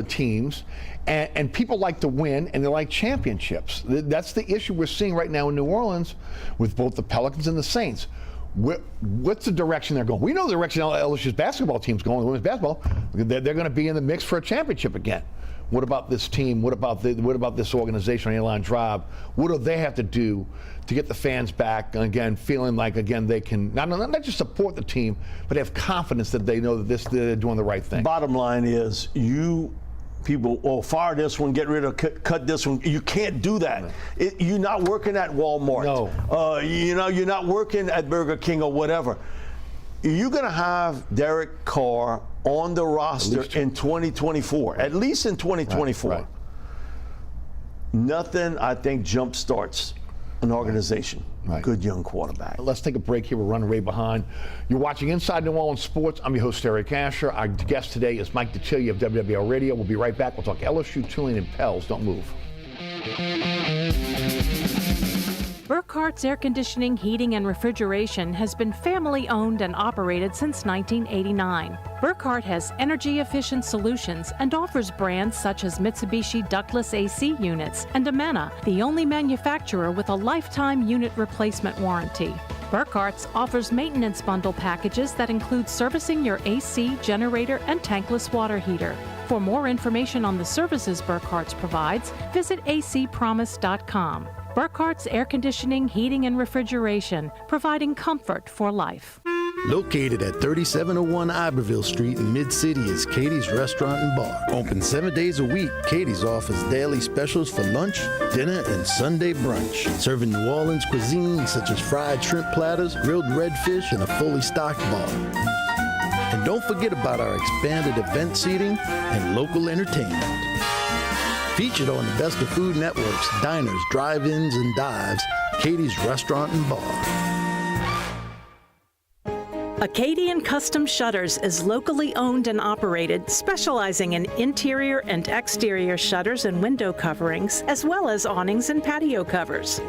Speaker 9: teams. And people like to win, and they like championships. That's the issue we're seeing right now in New Orleans with both the Pelicans and the Saints. What's the direction they're going? We know the direction LSU's basketball team's going, the women's basketball. They're going to be in the mix for a championship again. What about this team? What about this organization on Airline Drive? What do they have to do to get the fans back, again, feeling like, again, they can not just support the team, but have confidence that they know that they're doing the right thing?
Speaker 10: Bottom line is, people, fire this one, get rid of, cut this one. You can't do that. You're not working at Walmart.
Speaker 9: No.
Speaker 10: You're not working at Burger King or whatever. You're going to have Derek Carr on the roster in 2024, at least in 2024. Nothing, I think, jump starts an organization. Good young quarterback.
Speaker 9: Let's take a break here. We're running way behind. You're watching Inside New Orleans Sports. I'm your host, Eric Asher. Our guest today is Mike Detillier of WWL Radio. We'll be right back. We'll talk LSU, Tulane, and Pels. Don't move.
Speaker 3: Burkhart's Air Conditioning, Heating, and Refrigeration has been family-owned and operated since 1989. Burkhart has energy-efficient solutions and offers brands such as Mitsubishi ductless AC units and Amana, the only manufacturer with a lifetime unit replacement warranty. Burkhart's offers maintenance bundle packages that include servicing your AC, generator, and tankless water heater. For more information on the services Burkhart's provides, visit acpromise.com. Burkhart's Air Conditioning, Heating, and Refrigeration, providing comfort for life.
Speaker 11: Located at 3701 Iberville Street in Mid-City is Katie's Restaurant and Bar. Open 7 days a week, Katie's offers daily specials for lunch, dinner, and Sunday brunch. Serving New Orleans cuisine such as fried shrimp platters, grilled redfish, and a fully stocked bar. And don't forget about our expanded event seating and local entertainment. Featured on the Best of Food Network's diners, drive-ins, and dives, Katie's Restaurant and Bar.
Speaker 3: Acadian Custom Shutters is locally owned and operated, specializing in interior and exterior shutters and window coverings, as well as awnings and patio covers.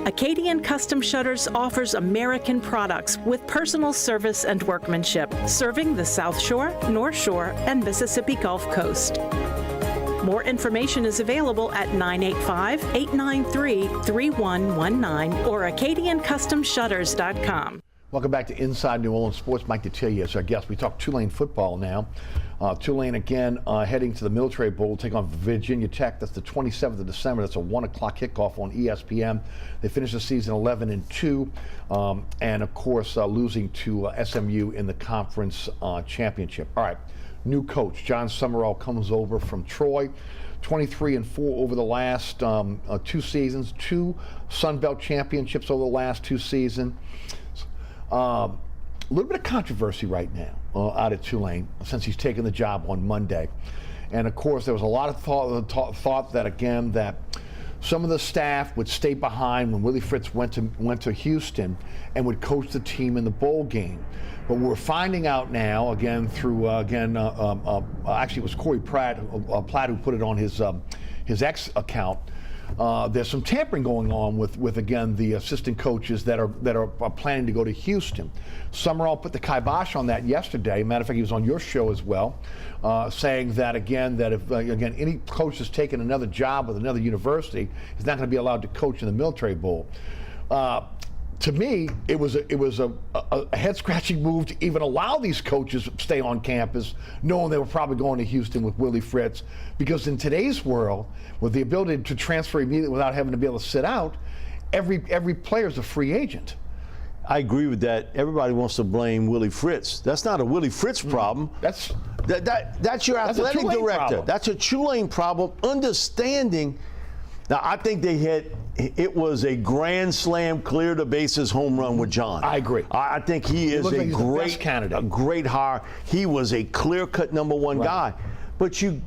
Speaker 3: Acadian Custom Shutters offers American products with personal service and workmanship, serving the South Shore, North Shore, and Mississippi Gulf Coast. More information is available at 985-893-3119 or AcadianCustomShutters.com.
Speaker 9: Welcome back to Inside New Orleans Sports. Mike Detillier is our guest. We talk Tulane football now. Tulane again heading to the Military Bowl, take on Virginia Tech. That's the 27th of December. That's a 1 o'clock kickoff on ESPN. They finished the season 11-2, and of course losing to SMU in the conference championship. All right, new coach John Summerall comes over from Troy. 23-4 over the last 2 seasons, 2 Sun Belt championships over the last 2 seasons. A little bit of controversy right now out of Tulane since he's taken the job on Monday. And of course, there was a lot of thought that, again, that some of the staff would stay behind when Willie Fritz went to Houston and would coach the team in the bowl game. But we're finding out now, again, through, actually it was Corey Platt who put it on his X account. There's some tampering going on with again, the assistant coaches that are planning to go to Houston. Summerall put the kibosh on that yesterday. Matter of fact, he was on your show as well, saying that if any coach has taken another job with another university, he's not going to be allowed to coach in the Military Bowl. To me, it was a head-scratching move to even allow these coaches to stay on campus, knowing they were probably going to Houston with Willie Fritz. Because in today's world, with the ability to transfer immediately without having to be able to sit out, every player is a free agent.
Speaker 10: I agree with that. Everybody wants to blame Willie Fritz. That's not a Willie Fritz problem. That's your athletic director. Problem. That's a Tulane problem. Understanding. Now, I think it was a grand slam, clear the bases home run with John.
Speaker 9: I agree.
Speaker 10: I think he is a great candidate, a great hire. He was a clear-cut #1 guy. But you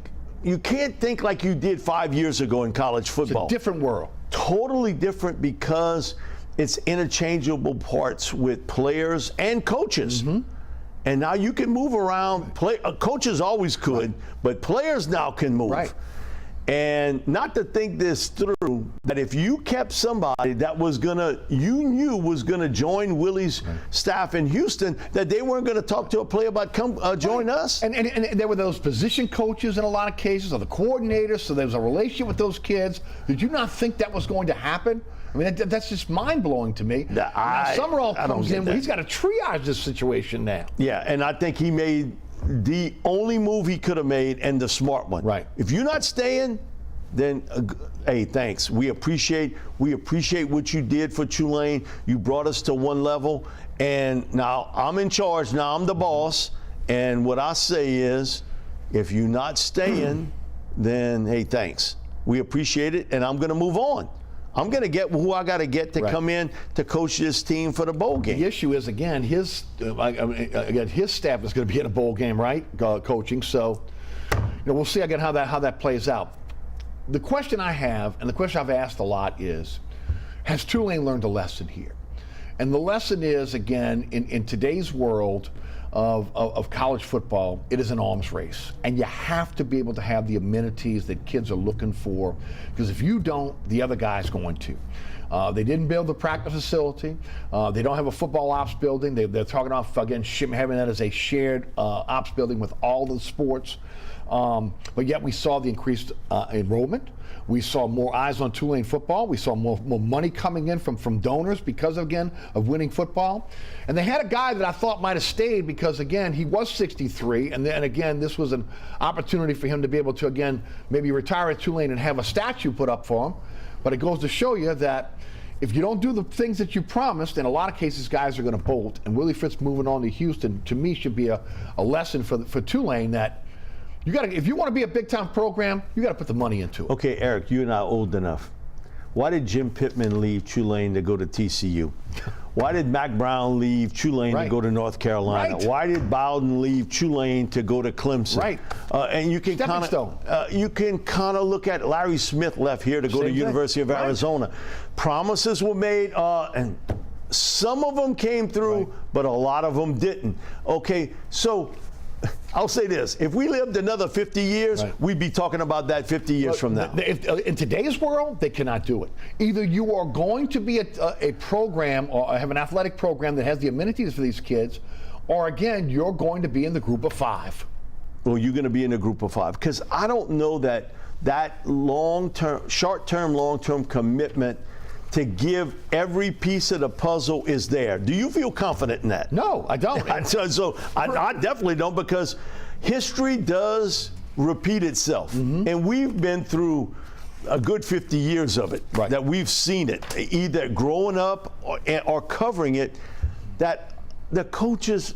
Speaker 10: can't think like you did 5 years ago in college football.
Speaker 9: It's a different world.
Speaker 10: Totally different because it's interchangeable parts with players and coaches. Mm-hmm. And now you can move around. Coaches always could, but players now can move.
Speaker 9: Right.
Speaker 10: And not to think this through, that if you kept somebody that you knew was gonna join Willie's staff in Houston, that they weren't gonna talk to a player about come join us.
Speaker 9: And there were those position coaches in a lot of cases, or the coordinators, so there was a relationship with those kids. Did you not think that was going to happen? I mean, that's just mind-blowing to me. Summerall comes in, he's got to triage this situation now.
Speaker 10: Yeah, and I think he made the only move he could have made, and the smart one.
Speaker 9: Right.
Speaker 10: If you're not staying, then hey, thanks. We appreciate what you did for Tulane. You brought us to one level, and now I'm in charge. Now I'm the boss, and what I say is, if you're not staying, then hey, thanks. We appreciate it, and I'm going to move on. I'm going to get who I got to get to come in to coach this team for the bowl game.
Speaker 9: The issue is, again, his staff is going to be in a bowl game, right? Coaching. So, we'll see again how that plays out. The question I have, and the question I've asked a lot is, has Tulane learned a lesson here? And the lesson is, again, in today's world of college football, it is an arms race. And you have to be able to have the amenities that kids are looking for, because if you don't, the other guy's going to. They didn't build the practice facility. They don't have a football ops building. They're talking about, again, having that as a shared ops building with all the sports. But yet we saw the increased enrollment. We saw more eyes on Tulane football. We saw more money coming in from donors because, again, of winning football. And they had a guy that I thought might have stayed because, again, he was 63. And then, again, this was an opportunity for him to be able to, again, maybe retire at Tulane and have a statue put up for him. But it goes to show you that if you don't do the things that you promised, in a lot of cases, guys are going to bolt. And Willie Fritz moving on to Houston, to me, should be a lesson for Tulane that if you want to be a big-time program, you got to put the money into it.
Speaker 10: Okay, Eric, you're not old enough. Why did Jim Pittman leave Tulane to go to TCU? Why did Mac Brown leave Tulane to go to North Carolina?
Speaker 9: Right.
Speaker 10: Why did Bowden leave Tulane to go to Clemson?
Speaker 9: Right.
Speaker 10: And you can kind of look at Larry Smith left here to go to University of Arizona. Promises were made, and some of them came through, but a lot of them didn't. Okay, so I'll say this. If we lived another 50 years, we'd be talking about that 50 years from now.
Speaker 9: In today's world, they cannot do it. Either you are going to be a program or have an athletic program that has the amenities for these kids, or again, you're going to be in the group of 5.
Speaker 10: Well, you're going to be in a group of 5. Because I don't know that long-term, short-term, long-term commitment to give every piece of the puzzle is there. Do you feel confident in that?
Speaker 9: No, I don't.
Speaker 10: So I definitely don't, because history does repeat itself. Mm-hmm. And we've been through a good 50 years of it, that we've seen it, either growing up or covering it, that the coaches,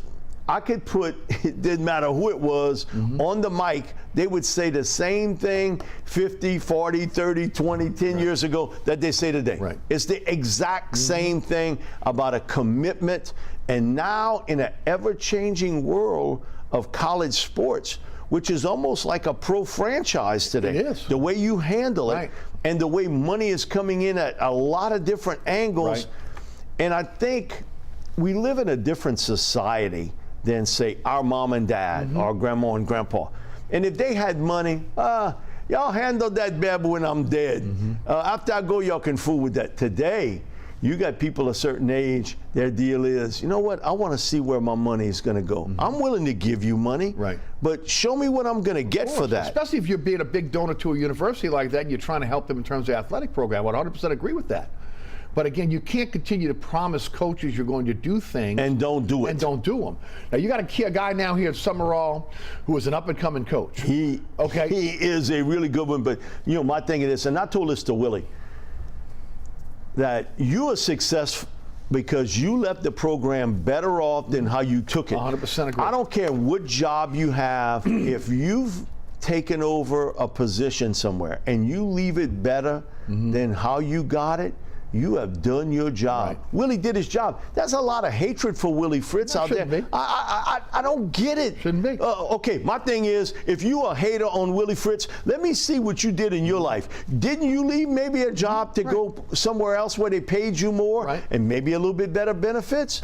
Speaker 10: I could put, it didn't matter who it was, on the mic, they would say the same thing 50, 40, 30, 20, 10 years ago that they say today.
Speaker 9: Right.
Speaker 10: It's the exact same thing about a commitment. And now in an ever-changing world of college sports, which is almost like a pro franchise today.
Speaker 9: It is.
Speaker 10: The way you handle it,
Speaker 9: Right.
Speaker 10: and the way money is coming in at a lot of different angles.
Speaker 9: Right.
Speaker 10: And I think we live in a different society than, say, our mom and dad, our grandma and grandpa. And if they had money, y'all handle that baby when I'm dead. After I go, y'all can fool with that. Today, you got people a certain age, their deal is, you know what, I want to see where my money is going to go. I'm willing to give you money, but show me what I'm going to get for that.
Speaker 9: Especially if you're being a big donor to a university like that and you're trying to help them in terms of the athletic program. I would 100% agree with that. But again, you can't continue to promise coaches you're going to do things
Speaker 10: and don't do it.
Speaker 9: And don't do them. Now you got a guy now here at Summerall who is an up-and-coming coach.
Speaker 10: He is a really good one. But you know, my thing is this, and I told this to Willie, that you are successful because you left the program better off than how you took it.
Speaker 9: 100% agree.
Speaker 10: I don't care what job you have, if you've taken over a position somewhere and you leave it better than how you got it, you have done your job. Willie did his job. There's a lot of hatred for Willie Fritz out there.
Speaker 9: Be.
Speaker 10: I don't get it.
Speaker 9: Shouldn't be.
Speaker 10: Okay, my thing is, if you a hater on Willie Fritz, let me see what you did in your life. Didn't you leave maybe a job to go somewhere else where they paid you more and maybe a little bit better benefits?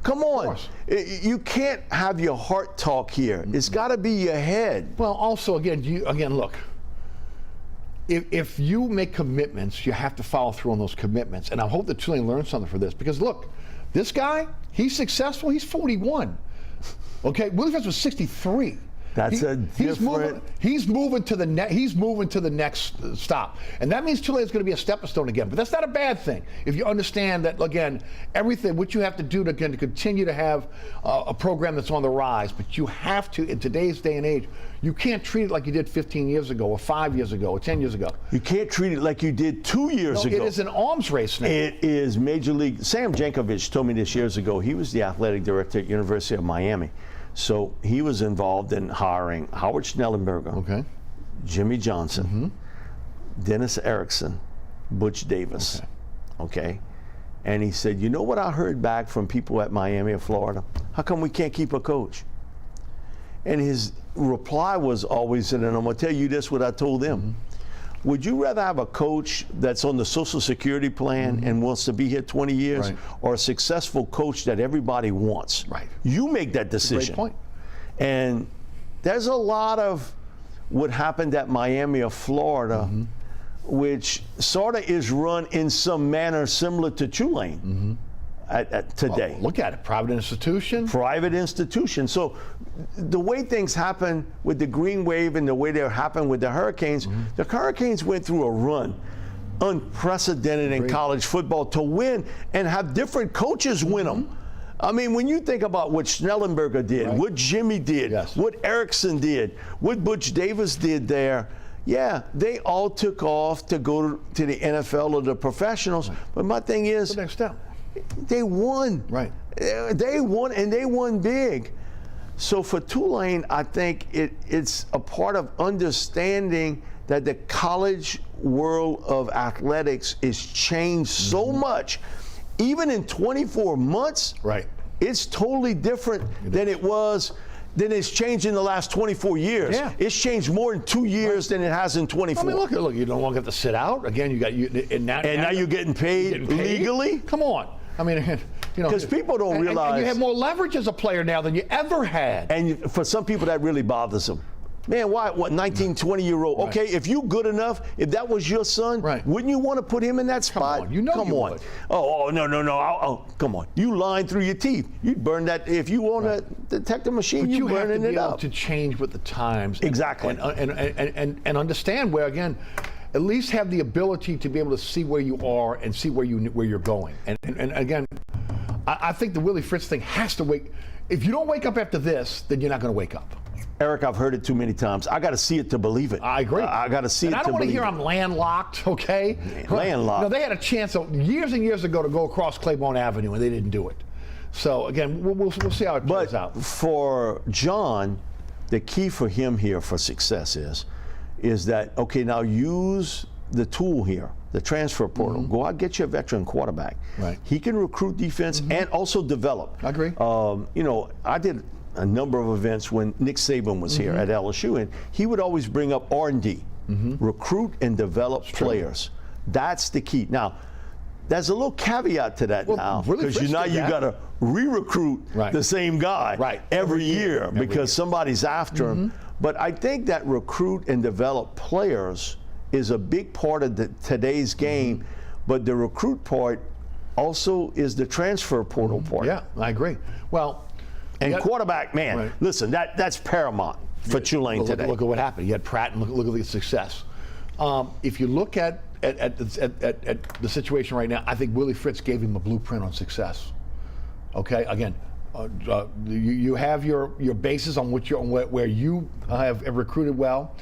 Speaker 10: Come on. You can't have your heart talk here. It's got to be your head.
Speaker 9: Well, also, again, look. If you make commitments, you have to follow through on those commitments. And I hope that Tulane learns something for this. Because look, this guy, he's successful. He's 41. Okay, Willie Fritz was 63.
Speaker 10: That's
Speaker 9: he's moving to the next stop, and that means Tulane is going to be a stepping stone again. But that's not a bad thing if you understand that, again, everything what you have to do to continue to have a program that's on the rise. But you have to, in today's day and age, you can't treat it like you did 15 years ago, or 5 years ago, or 10 years ago.
Speaker 10: You can't treat it like you did 2 years ago.
Speaker 9: It is an arms race now.
Speaker 10: It is Major League. Sam Jankovic told me this years ago. He was the athletic director at University of Miami. So he was involved in hiring Howard Schnellenberger, Jimmy Johnson, Dennis Erickson, Butch Davis. Okay. And he said, you know what I heard back from people at Miami of Florida? How come we can't keep a coach? And his reply was always, and I'm going to tell you this, what I told them. Would you rather have a coach that's on the Social Security plan and wants to be here 20 years, or a successful coach that everybody wants? You make that decision.
Speaker 9: Great point.
Speaker 10: And there's a lot of what happened at Miami of Florida, which sort of is run in some manner similar to Tulane. Today.
Speaker 9: Well, look at it, private institution.
Speaker 10: Private institution. So the way things happen with the Green Wave and the way they happen with the Hurricanes, the Hurricanes went through a run, unprecedented in college football, to win and have different coaches win them. I mean, when you think about what Schnellenberger did, what Jimmy did, what Erickson did, what Butch Davis did there, yeah, they all took off to go to the NFL or the professionals. But my thing is,
Speaker 9: the next step.
Speaker 10: They won. They won, and they won big. So for Tulane, I think it's a part of understanding that the college world of athletics is changed so much. Even in 24 months, it's totally different than it was. Then it's changed in the last 24 years. It's changed more in 2 years than it has in 24.
Speaker 9: I mean, look, you no longer have to sit out. Again,
Speaker 10: now you're getting paid legally.
Speaker 9: Come on. I mean,
Speaker 10: because people don't realize.
Speaker 9: And you have more leverage as a player now than you ever had.
Speaker 10: And for some people, that really bothers them. Man, why? What, 19, 20-year-old? Okay, if you good enough, if that was your son, wouldn't you want to put him in that spot?
Speaker 9: Come on, you know you would.
Speaker 10: Oh, no. Come on. You lying through your teeth. You'd burn that. If you own a detector machine, you burning it up.
Speaker 9: You have to be able to change with the times.
Speaker 10: Exactly.
Speaker 9: And understand where, again, at least have the ability to be able to see where you are and see where you're going. And again, I think the Willie Fritz thing has to wake. If you don't wake up after this, then you're not going to wake up.
Speaker 10: Eric, I've heard it too many times. I got to see it to believe it.
Speaker 9: I agree.
Speaker 10: I got to see it to believe it.
Speaker 9: I don't want to hear I'm landlocked, okay?
Speaker 10: Landlocked.
Speaker 9: No, they had a chance years and years ago to go across Claiborne Avenue, and they didn't do it. So again, we'll see how it plays out.
Speaker 10: But for John, the key for him here for success is that, okay, now use the tool here, the transfer portal. Go out, get you a veteran quarterback.
Speaker 9: Right.
Speaker 10: He can recruit defense and also develop.
Speaker 9: I agree.
Speaker 10: You know, I did a number of events when Nick Saban was here at LSU, and he would always bring up R&D, recruit and develop players. That's the key. Now, there's a little caveat to that now, because you got to re-recruit the same guy every year because somebody's after him. But I think that recruit and develop players is a big part of today's game, but the recruit part also is the transfer portal part.
Speaker 9: Yeah, I agree. Well,
Speaker 10: and quarterback, man, listen, that's paramount for Tulane today.
Speaker 9: Look at what happened. You had Pratt, and look at the success. If you look at the situation right now, I think Willie Fritz gave him a blueprint on success. Okay, again, you have your bases on where you have recruited well.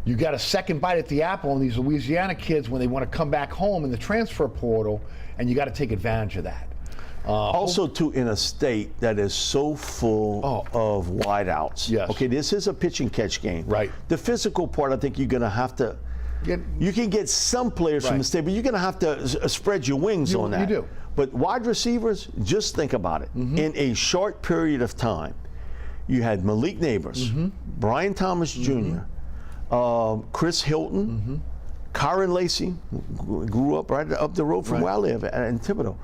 Speaker 9: You got a second bite at the apple on these Louisiana kids when they want to come back home in the transfer portal, and you got to take advantage of that.
Speaker 10: Also, too, in a state that is so full of wideouts.
Speaker 9: Yes.
Speaker 10: Okay, this is a pitch and catch game.
Speaker 9: Right.
Speaker 10: The physical part, I think you're going to have to. You can get some players from the state, but you're going to have to spread your wings on that.
Speaker 9: You do.
Speaker 10: But wide receivers, just think about it. In a short period of time, you had Malik Neighbors, Brian Thomas Jr., Chris Hilton, Kyron Lacey, who grew up right up the road from where I live in Thibodeau.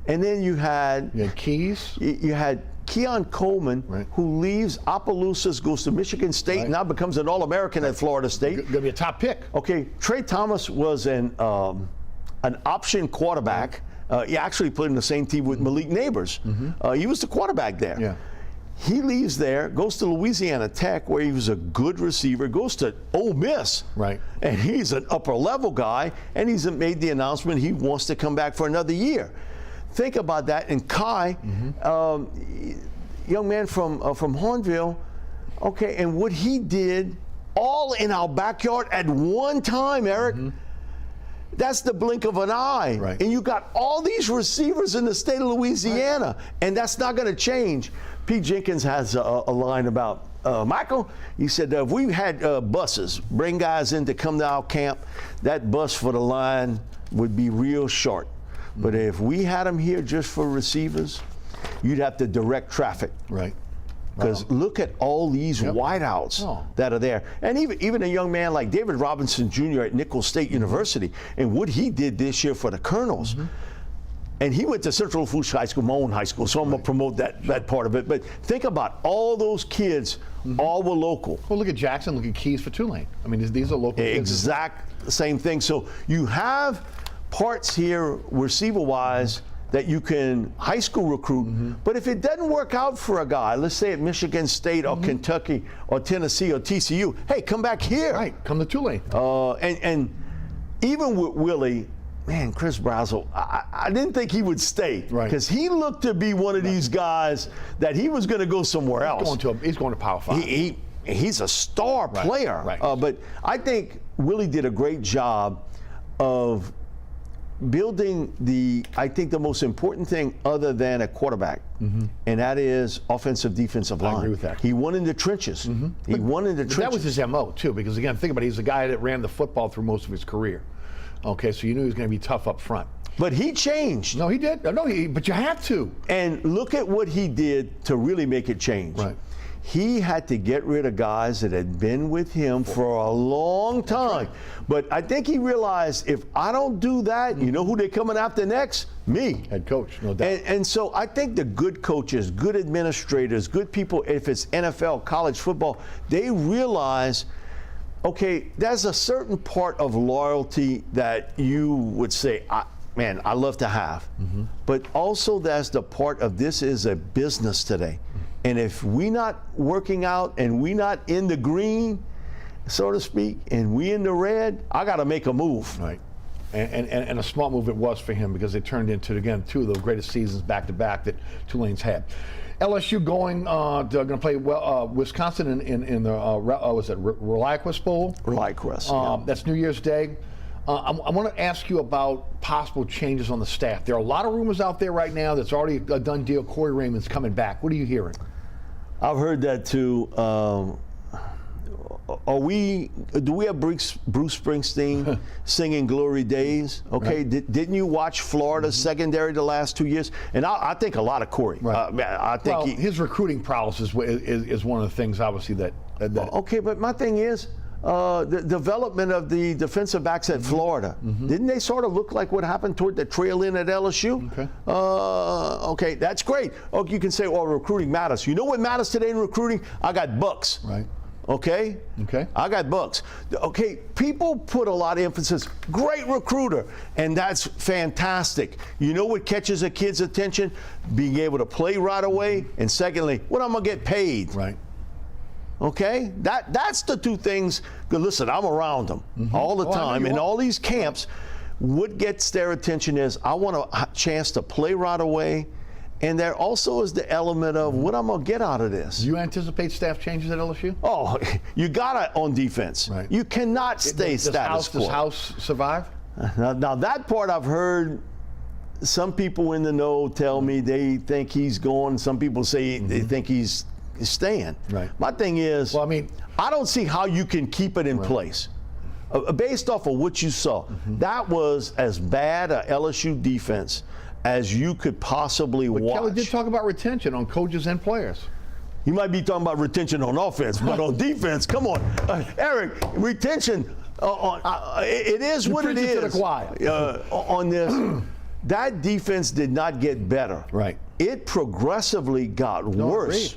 Speaker 10: And then you had
Speaker 9: Keys.
Speaker 10: You had Keon Coleman, who leaves Opelousas, goes to Michigan State, now becomes an All-American at Florida State.
Speaker 9: Going to be a top pick.
Speaker 10: Okay, Trey Thomas was an option quarterback. He actually played in the same team with Malik Neighbors. He was the quarterback there.
Speaker 9: Yeah.
Speaker 10: He leaves there, goes to Louisiana Tech, where he was a good receiver, goes to Ole Miss.
Speaker 9: Right.
Speaker 10: And he's an upper-level guy, and he's made the announcement he wants to come back for another year. Think about that. And Kai, young man from Hornville, okay, and what he did all in our backyard at one time, Eric. That's the blink of an eye.
Speaker 9: Right.
Speaker 10: And you got all these receivers in the state of Louisiana, and that's not going to change. Pete Jenkins has a line about Michael. He said, if we had buses, bring guys in to come to our camp, that bus for the line would be real short. But if we had them here just for receivers, you'd have to direct traffic.
Speaker 9: Right.
Speaker 10: Because look at all these wideouts that are there. And even a young man like David Robinson Jr. at Nicholls State University, and what he did this year for the Colonels. And he went to Central Lafourche High School, my own high school, so I'm going to promote that part of it. But think about all those kids, all were local.
Speaker 9: Well, look at Jackson, look at Keys for Tulane. I mean, these are local kids.
Speaker 10: Exact same thing. So you have parts here, receiver-wise, that you can high school recruit, but if it doesn't work out for a guy, let's say at Michigan State or Kentucky or Tennessee or TCU, hey, come back here.
Speaker 9: Right, come to Tulane.
Speaker 10: And even with Willie, man, Chris Brazel, I didn't think he would stay.
Speaker 9: Right. Because
Speaker 10: he looked to be one of these guys that he was going to go somewhere else.
Speaker 9: He's going to Power 5.
Speaker 10: He's a star player.
Speaker 9: Right.
Speaker 10: But I think Willie did a great job of building I think the most important thing other than a quarterback, and that is offensive, defensive line.
Speaker 9: I agree with that.
Speaker 10: He won in the trenches. He won in the trenches.
Speaker 9: That was his MO, too, because, again, think about it. He's the guy that ran the football through most of his career. Okay, so you knew he was going to be tough up front.
Speaker 10: But he changed.
Speaker 9: No, he did. But you have to.
Speaker 10: And look at what he did to really make it change.
Speaker 9: Right.
Speaker 10: He had to get rid of guys that had been with him for a long time. But I think he realized, if I don't do that, you know who they're coming after next? Me.
Speaker 9: Head coach, no doubt.
Speaker 10: And so I think the good coaches, good administrators, good people, if it's NFL, college football, they realize, okay, there's a certain part of loyalty that you would say, man, I love to have. But also there's the part of this is a business today. And if we not working out and we not in the green, so to speak, and we in the red, I got to make a move.
Speaker 9: Right. And a smart move it was for him, because it turned into, again, two of the greatest seasons back-to-back that Tulane's had. LSU going to play Wisconsin in the was it Reliquest Bowl?
Speaker 10: Reliquest.
Speaker 9: That's New Year's Day. I want to ask you about possible changes on the staff. There are a lot of rumors out there right now that's already a done deal. Corey Raymond's coming back. What are you hearing?
Speaker 10: I've heard that too. Do we have Bruce Springsteen singing Glory Days? Okay,
Speaker 9: Right.
Speaker 10: Didn't you watch Florida's secondary the last 2 years? And I think a lot of Corey.
Speaker 9: Right.
Speaker 10: I think
Speaker 9: his recruiting prowess is one of the things, obviously, that
Speaker 10: okay, but my thing is, the development of the defensive backs at Florida, didn't they sort of look like what happened toward the trail in at LSU?
Speaker 9: Okay.
Speaker 10: Okay, that's great. Oh, you can say, well, recruiting matters. You know what matters today in recruiting? I got bucks.
Speaker 9: Right.
Speaker 10: Okay?
Speaker 9: Okay.
Speaker 10: I got bucks. Okay, people put a lot of emphasis, great recruiter, and that's fantastic. You know what catches a kid's attention? Being able to play right away, and secondly, what I'm going to get paid.
Speaker 9: Right.
Speaker 10: Okay? That's the two things. Listen, I'm around them all the time in all these camps. What gets their attention is I want a chance to play right away. And there also is the element of what I'm going to get out of this.
Speaker 9: Do you anticipate staff changes at LSU?
Speaker 10: Oh, you got to on defense.
Speaker 9: Right.
Speaker 10: You cannot stay status quo.
Speaker 9: Does House survive?
Speaker 10: Now that part I've heard some people in the know tell me they think he's going. Some people say they think he's staying.
Speaker 9: Right.
Speaker 10: My thing is,
Speaker 9: well, I mean,
Speaker 10: I don't see how you can keep it in place. Based off of what you saw, that was as bad a LSU defense as you could possibly watch.
Speaker 9: Kelly did talk about retention on coaches and players.
Speaker 10: You might be talking about retention on offense, but on defense, come on. Eric, retention, it is what it is.
Speaker 9: To the choir.
Speaker 10: On this, that defense did not get better.
Speaker 9: Right.
Speaker 10: It progressively got worse.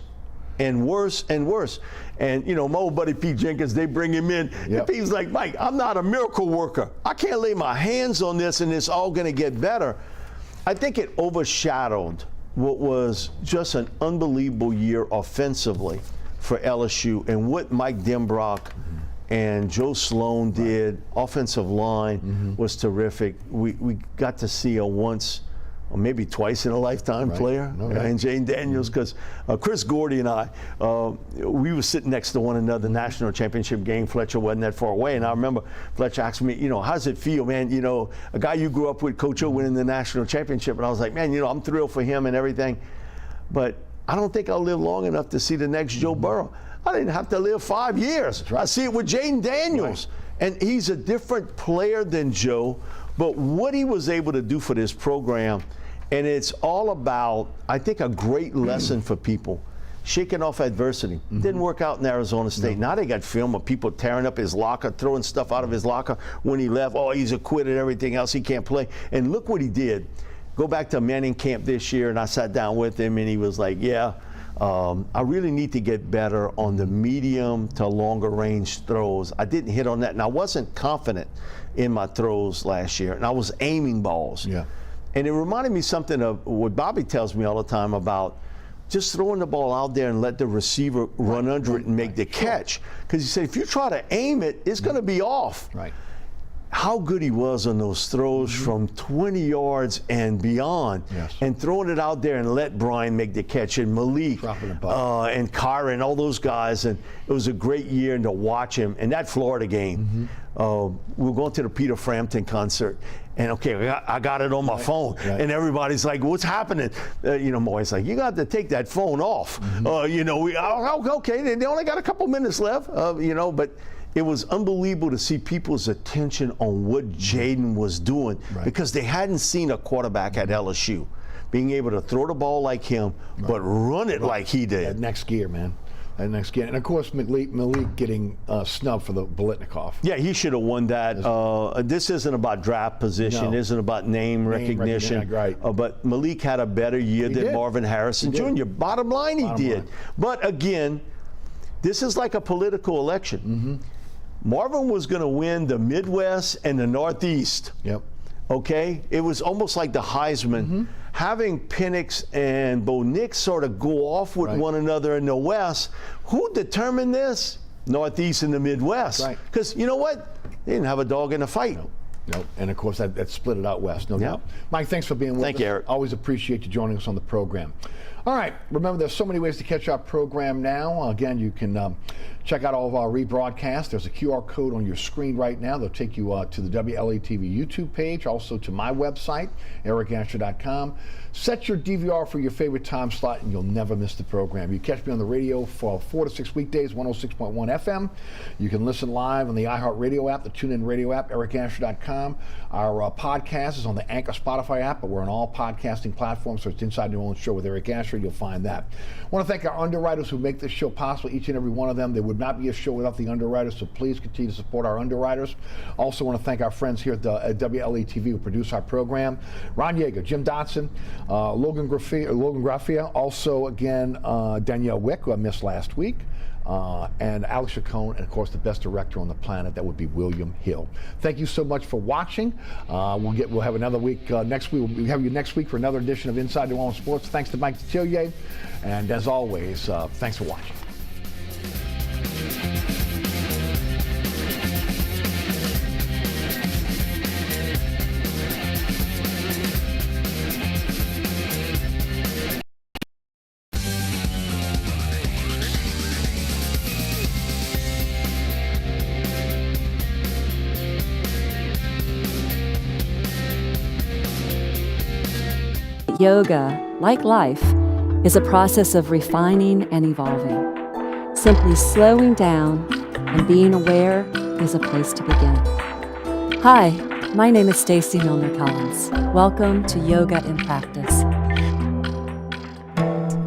Speaker 10: And worse and worse. And, you know, my old buddy Pete Jenkins, they bring him in.
Speaker 9: Yep.
Speaker 10: And Pete's like, Mike, I'm not a miracle worker. I can't lay my hands on this and it's all going to get better. I think it overshadowed what was just an unbelievable year offensively for LSU and what Mike Denbrock and Joe Sloan did. Offensive line was terrific. We got to see a once or maybe twice in a lifetime player, and Jane Daniels, because Chris Gordy and I, we were sitting next to one another, national championship game. Fletcher wasn't that far away, and I remember Fletcher asked me, you know, how's it feel, man? You know, a guy you grew up with, Coach O, winning the national championship, and I was like, man, you know, I'm thrilled for him and everything, but I don't think I'll live long enough to see the next Joe Burrow. I didn't have to live 5 years. I see it with Jane Daniels, and he's a different player than Joe, but what he was able to do for this program. And it's all about, I think, a great lesson for people. Shaking off adversity. Didn't work out in Arizona State. Now they got film of people tearing up his locker, throwing stuff out of his locker when he left. Oh, he's a quitter, everything else, he can't play. And look what he did. Go back to Manning camp this year, and I sat down with him, and he was like, yeah, I really need to get better on the medium to longer range throws. I didn't hit on that, and I wasn't confident in my throws last year, and I was aiming balls.
Speaker 9: Yeah.
Speaker 10: And it reminded me something of what Bobby tells me all the time about just throwing the ball out there and let the receiver run under it and make the catch. Because he said, if you try to aim it, it's going to be off.
Speaker 9: Right.
Speaker 10: How good he was on those throws from 20 yards and beyond.
Speaker 9: Yes.
Speaker 10: And throwing it out there and let Brian make the catch, and Malik and Kyra and all those guys. And it was a great year to watch him. And that Florida game, we were going to the Peter Frampton concert. And okay, I got it on my phone, and everybody's like, "What's happening?" You know, my wife's like, "You got to take that phone off." You know, okay, they only got a couple minutes left. You know, but it was unbelievable to see people's attention on what Jaden was doing because they hadn't seen a quarterback at LSU being able to throw the ball like him, but run it like he did.
Speaker 9: That next gear, man. Next game. And of course, Malik getting snubbed for the Bolitnikoff.
Speaker 10: Yeah, he should have won that. This isn't about draft position, isn't about name recognition.
Speaker 9: Right.
Speaker 10: But Malik had a better year than Marvin Harrison Jr. Bottom line, he did. But again, this is like a political election. Marvin was going to win the Midwest and the Northeast.
Speaker 9: Yep.
Speaker 10: Okay? It was almost like the Heisman. Having Penix and Bo Nix sort of go off with one another in the West, who determined this? Northeast and the Midwest.
Speaker 9: Right.
Speaker 10: Because you know what? They didn't have a dog in the fight.
Speaker 9: Nope. And of course, that split it out west. No doubt. Mike, thanks for being with us.
Speaker 10: Thank you, Eric.
Speaker 9: Always appreciate you joining us on the program. All right, remember there's so many ways to catch our program now. Again, you can check out all of our rebroadcasts. There's a QR code on your screen right now. They'll take you to the WLAE-TV YouTube page, also to my website, ericasher.com. Set your DVR for your favorite time slot and you'll never miss the program. You catch me on the radio for 4 to 6 weekdays, 106.1 FM. You can listen live on the iHeartRadio app, the TuneIn Radio app, ericasher.com. Our podcast is on the Anchor Spotify app, but we're on all podcasting platforms, so it's Inside New Orleans Show with Eric Asher. You'll find that. I want to thank our underwriters who make this show possible, each and every one of them. There would not be a show without the underwriters, so please continue to support our underwriters. Also want to thank our friends here at WLAE-TV who produce our program. Ron Yeager, Jim Dotson, Logan Graffia, also again Danielle Wick, who I missed last week, and Alex Chacon, and of course the best director on the planet, that would be William Hill. Thank you so much for watching. We'll have another week next week. We'll have you next week for another edition of Inside New Orleans Sports. Thanks to Mike Detillier, and as always, thanks for watching.
Speaker 12: Yoga, like life, is a process of refining and evolving. Simply slowing down and being aware is a place to begin. Hi, my name is Stacy Milner Collins. Welcome to Yoga in Practice.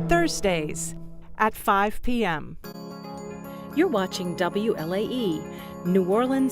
Speaker 3: Thursdays at 5 p.m. You're watching WLAE, New Orleans